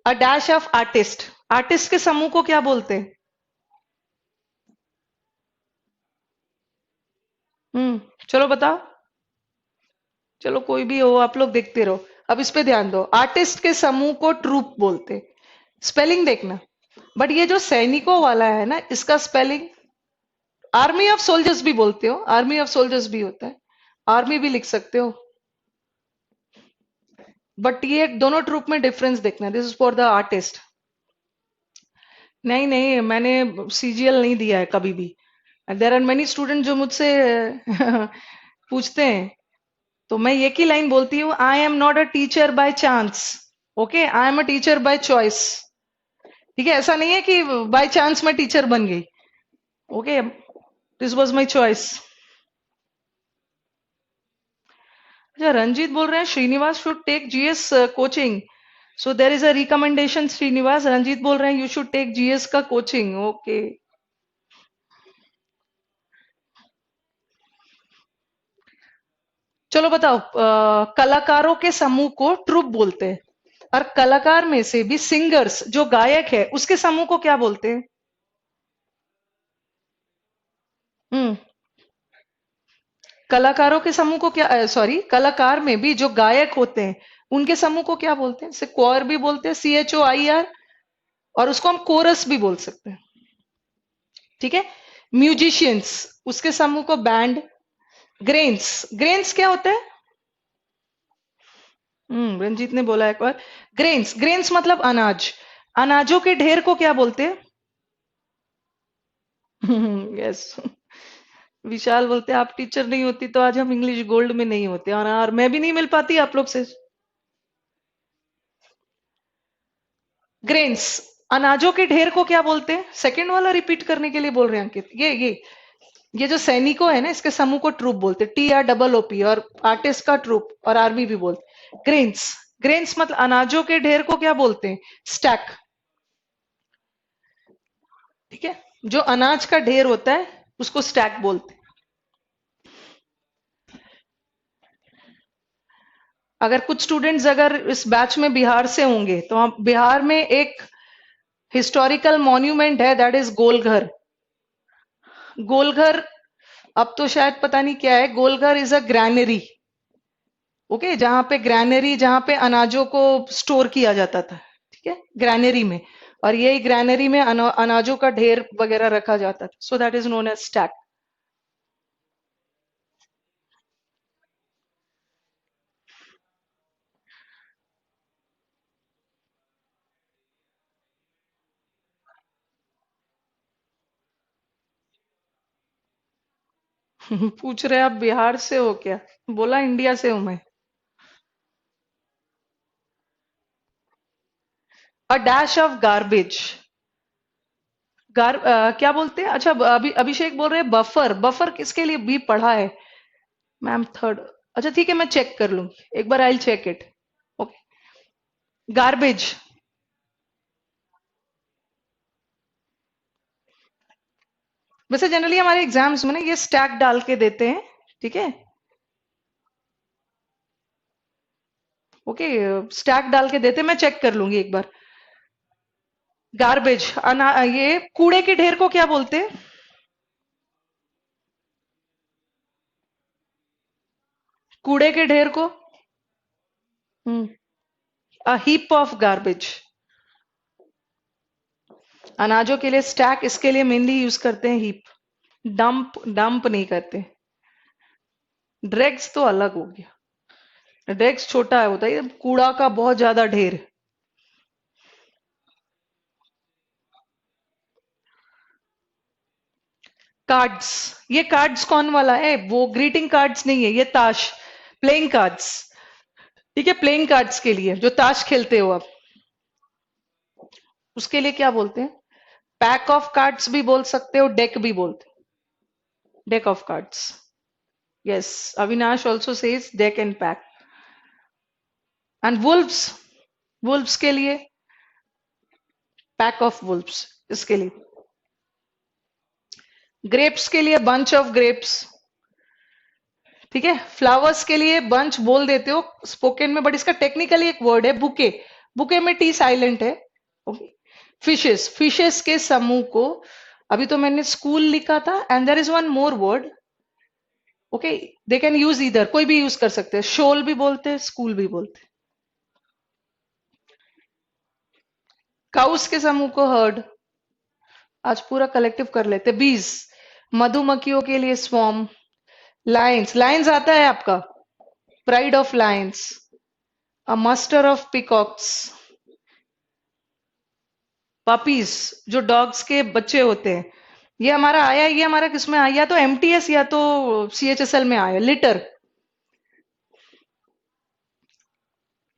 A dash of artist. Artist के समूह को क्या बोलते हैं? चलो बताओ। चलो कोई भी हो, आप लोग देखते रहो। अब इस पे ध्यान दो, आर्टिस्ट के समूह को ट्रूप बोलते। स्पेलिंग देखना। बट ये जो सैनिकों वाला है ना, इसका स्पेलिंग आर्मी ऑफ सोल्जर्स भी बोलते हो, आर्मी ऑफ सोल्जर्स भी होता है, आर्मी भी लिख सकते हो। बट ये दोनों ट्रूप में डिफरेंस देखना, this is for the artist. नहीं नहीं, मैंने सीजीएल नहीं दिया है कभी भी। देर आर मेनी स्टूडेंट जो मुझसे पूछते हैं, तो मैं एक ही लाइन बोलती हूँ, आई am not a teacher by chance. Okay, I am a teacher by choice. ठीक है, ऐसा नहीं है कि बाय चांस मैं टीचर बन गई। Okay, this was my choice. अच्छा, रंजीत बोल रहे हैं Srinivas should take GS coaching. So there is a recommendation Srinivas, Ranjit बोल रहे हैं यू शुड टेक जीएस का कोचिंग। ओके, चलो बताओ, कलाकारों के समूह को ट्रुप बोलते हैं, और कलाकार में से भी सिंगर्स जो गायक है उसके समूह को क्या बोलते हैं? हम्म कलाकारों के समूह को क्या, सॉरी, कलाकार में भी जो गायक होते हैं उनके समूह को क्या बोलते हैं? जैसे क्वार भी बोलते हैं, CHOIR, और उसको हम कोरस भी बोल सकते हैं। ठीक है, म्यूजिशियंस, उसके समूह को बैंड। ग्रेन्स, ग्रेन्स क्या होता है? रंजीत ने बोला एक बार। ग्रेन्स, ग्रेन्स मतलब अनाज। अनाजों के ढेर को क्या बोलते हैं? यस। विशाल बोलते हैं आप टीचर नहीं होती तो आज हम इंग्लिश गोल्ड में नहीं होते, और मैं भी नहीं मिल पाती आप लोग से। ग्रेन्स, अनाजों के ढेर को क्या बोलते हैं? सेकंड वाला रिपीट करने के लिए बोल रहे हैं अंकित। ये जो सैनिकों है ना, इसके समूह को ट्रूप बोलते, TROOP, और आर्टिस्ट का ट्रूप और आर्मी भी बोलते। ग्रेन्स, ग्रेन्स मतलब अनाजों के ढेर को क्या बोलते हैं? स्टैक। ठीक है, जो अनाज का ढेर होता है उसको स्टैक बोलते हैं। अगर कुछ स्टूडेंट्स अगर इस बैच में बिहार से होंगे, तो हम बिहार में एक हिस्टोरिकल मॉन्यूमेंट है, दैट इज गोलघर। गोलघर, अब तो शायद पता नहीं क्या है, Golghar is a granary. Okay, जहां पे ग्रैनरी, जहां पे अनाजों को स्टोर किया जाता था। ठीक है, ग्रैनरी में। और यही ग्रैनरी में अनाजों का ढेर वगैरह रखा जाता था, so that is known as stack. पूछ रहे आप बिहार से हो क्या? बोला इंडिया से हूं मैं। A dash of garbage. क्या बोलते हैं? अच्छा, अभी अभिषेक बोल रहे हैं बफर। बफर किसके लिए भी पढ़ा है? Ma'am third. अच्छा ठीक है, मैं चेक कर लूंगी एक बार, I check it. Okay, garbage. वैसे जनरली हमारे एग्जाम्स में ना ये स्टैक डाल के देते हैं। ठीक है, ओके, स्टैक डाल के देते हैं, मैं चेक कर लूंगी एक बार। गार्बेज, ये कूड़े के ढेर को क्या बोलते हैं? कूड़े के ढेर को अ हीप ऑफ गार्बेज। अनाजों के लिए स्टैक, इसके लिए मेनली यूज करते हैं हीप। डंप, डंप नहीं करते। ड्रैग्स तो अलग हो गया। ड्रैग्स छोटा है, होता है ये कूड़ा का बहुत ज्यादा ढेर। कार्ड्स, ये कार्ड्स कौन वाला है? वो ग्रीटिंग कार्ड्स नहीं है, ये ताश, प्लेइंग कार्ड्स। ठीक है, प्लेइंग कार्ड्स के लिए जो ताश खेलते हो आप, उसके लिए क्या बोलते हैं? पैक ऑफ कार्ड्स भी बोल सकते हो, डेक भी बोलते हो। Deck of cards. Yes, Avinash also says deck and pack. And Wolves, Wolves के लिए पैक ऑफ वुल्व्स, इसके लिए। ग्रेप्स के लिए बंच ऑफ ग्रेप्स। ठीक है, फ्लावर्स के लिए बंच बोल देते हो स्पोकन में, बट इसका टेक्निकली एक वर्ड है बुके। बुके में टी साइलेंट है। ओके, फिशेस, फिशेस के समूह को, अभी तो मैंने स्कूल लिखा था, and there is one more word. Okay, they can use इधर, कोई भी यूज कर सकते हैं, शोल भी बोलते हैं, स्कूल भी बोलते हैं। काउस के समूह को हर्ड। आज पूरा कलेक्टिव कर लेते। बीज, मधुमक्खियों के लिए स्वॉर्म। लायंस, लायंस आता है आपका, pride of lions, a muster of peacocks. Puppies, जो डॉग्स के बच्चे होते हैं, ये हमारा आया, ये हमारा किसमें आया, या तो एमटीएस या तो सीएचएसएल में आया। लिटर,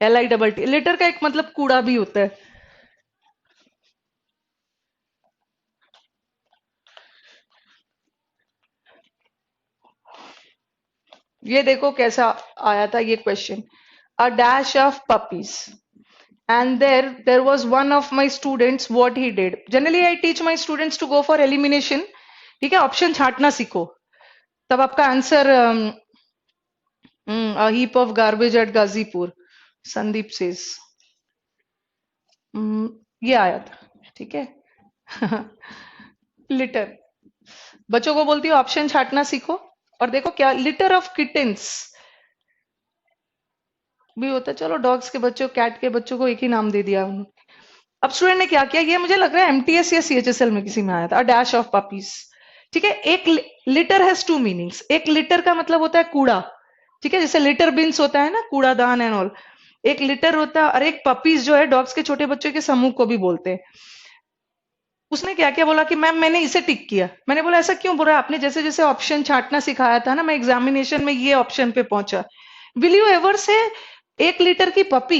LITT, लिटर का एक मतलब कूड़ा भी होता है। ये देखो कैसा आया था ये question, a dash of puppies, and there was one of my students, what he did, generally I teach my students to go for elimination। ठीक है, ऑप्शन छांटना सीखो, तब आपका answer. a heap of garbage at Ghazipur, Sandeep says. ये आया था, ठीक है। लिटर, बच्चों को बोलती हूँ ऑप्शन छांटना सीखो। और देखो क्या, लिटर ऑफ किटेंस भी होता है। चलो, डॉग्स के बच्चों, कैट के बच्चों को एक ही नाम दे दिया उन्होंने। अब स्टूडेंट ने क्या किया, ये मुझे लग रहा है एमटीएस या सीएचएसएल में किसी में आया था, डैश ऑफ पपीज। ठीक है, एक लिटर हैज टू मीनिंग्स। एक लिटर का मतलब होता है कूड़ा, ठीक है, जैसे लिटर बिन्स होता है ना, कूड़ादान एंड ऑल। एक लिटर होता है, और एक पपीज जो है डॉग्स के छोटे बच्चों के समूह को भी बोलते हैं। उसने क्या क्या बोला कि मैम मैंने इसे टिक किया। मैंने बोला ऐसा क्यों बोला, आपने जैसे जैसे ऑप्शन छांटना सिखाया था ना, मैं एग्जामिनेशन में ये ऑप्शन पे पहुंचा। विल यू एवर से 1 लीटर की पपी?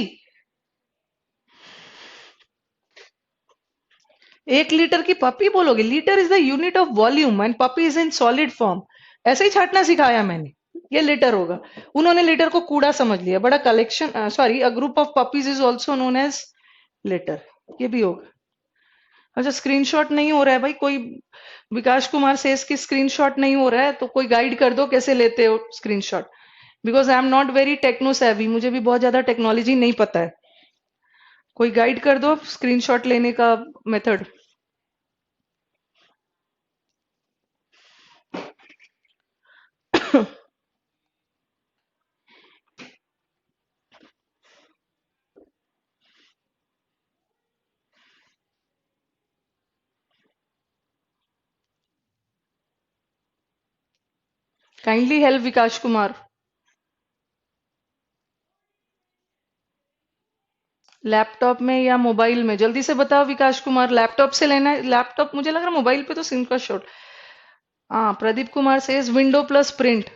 1 लीटर की पपी बोलोगे? Litre is the unit of volume and puppy is in solid form. ऐसे ही छाटना सिखाया मैंने, ये लीटर होगा। उन्होंने लीटर को कूड़ा समझ लिया। बड़ा collection, sorry, a group of puppies is also known as litter, ये भी होगा। अच्छा, स्क्रीनशॉट नहीं हो रहा है भाई कोई, विकास कुमार से इसकी स्क्रीनशॉट नहीं हो रहा है, तो कोई गाइड कर दो कैसे लेते हो screenshot, because I am not very techno savvy, मुझे भी बहुत ज्यादा टेक्नोलॉजी नहीं पता है। कोई गाइड कर दो स्क्रीनशॉट लेने का मेथड। काइंडली हेल्प विकास कुमार। लैपटॉप में या मोबाइल में, जल्दी से बताओ विकास कुमार। लैपटॉप से लेना है? लैपटॉप, मुझे लग रहा है मोबाइल पे तो सिम का शॉट। हाँ, प्रदीप कुमार से विंडो प्लस प्रिंट।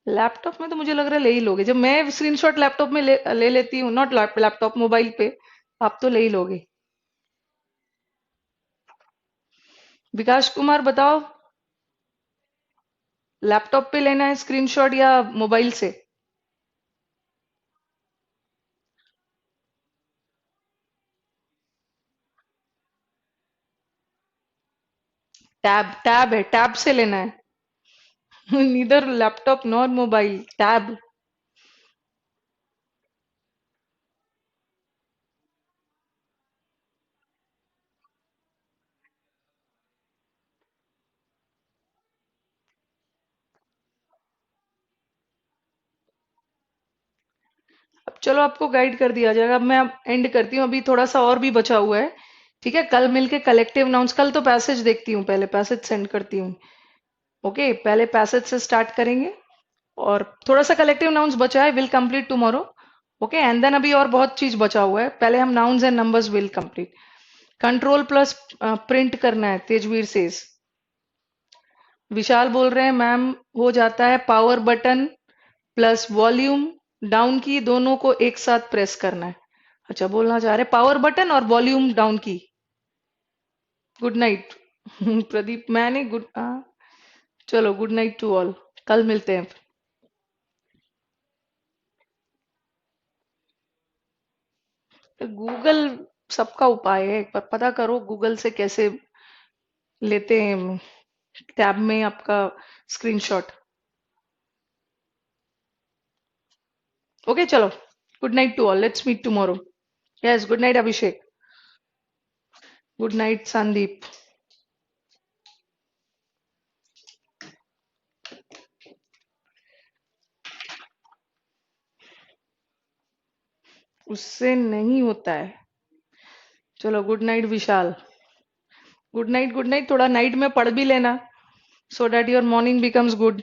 लैपटॉप में तो मुझे लग रहा है ले ही लोगे, जब मैं स्क्रीनशॉट लैपटॉप में ले लेती हूँ, नॉट लैपटॉप, मोबाइल पे, आप तो ले ही लोगे। विकास कुमार बताओ, लैपटॉप पे लेना है स्क्रीनशॉट या मोबाइल से? टैब, टैब है, टैब से लेना है। Neither laptop nor mobile, tab. अब चलो, आपको गाइड कर दिया जाएगा। अब मैं अब एंड करती हूँ, अभी थोड़ा सा और भी बचा हुआ है। ठीक है, कल मिलके कलेक्टिव नाउंस, कल तो पैसेज देखती हूँ, पहले पैसेज सेंड करती हूँ। ओके, पहले पैसेज से स्टार्ट करेंगे, और थोड़ा सा कलेक्टिव नाउंस बचा है, will complete tomorrow. Okay, and then अभी और बहुत चीज बचा हुआ है, पहले हम nouns and numbers will complete. Control plus print करना है, तेजवीर सेज। विशाल बोल रहे हैं मैम, हो जाता है power button plus volume down की, दोनों को एक साथ प्रेस करना है। अच्छा, बोलना चाह रहे पावर बटन और वॉल्यूम डाउन की। Good night. प्रदीप, मैंने गुड, चलो गुड नाइट टू ऑल, कल मिलते हैं। गूगल सबका उपाय है, एक बार पता करो गूगल से कैसे लेते हैं टैब में आपका स्क्रीनशॉट। ओके, चलो, good night to all, let's meet tomorrow. Yes, good night Abhishek. Good night Sandeep. उससे नहीं होता है। चलो good night Vishal. Good night, good night. थोड़ा नाइट में पढ़ भी लेना, so that your morning becomes good.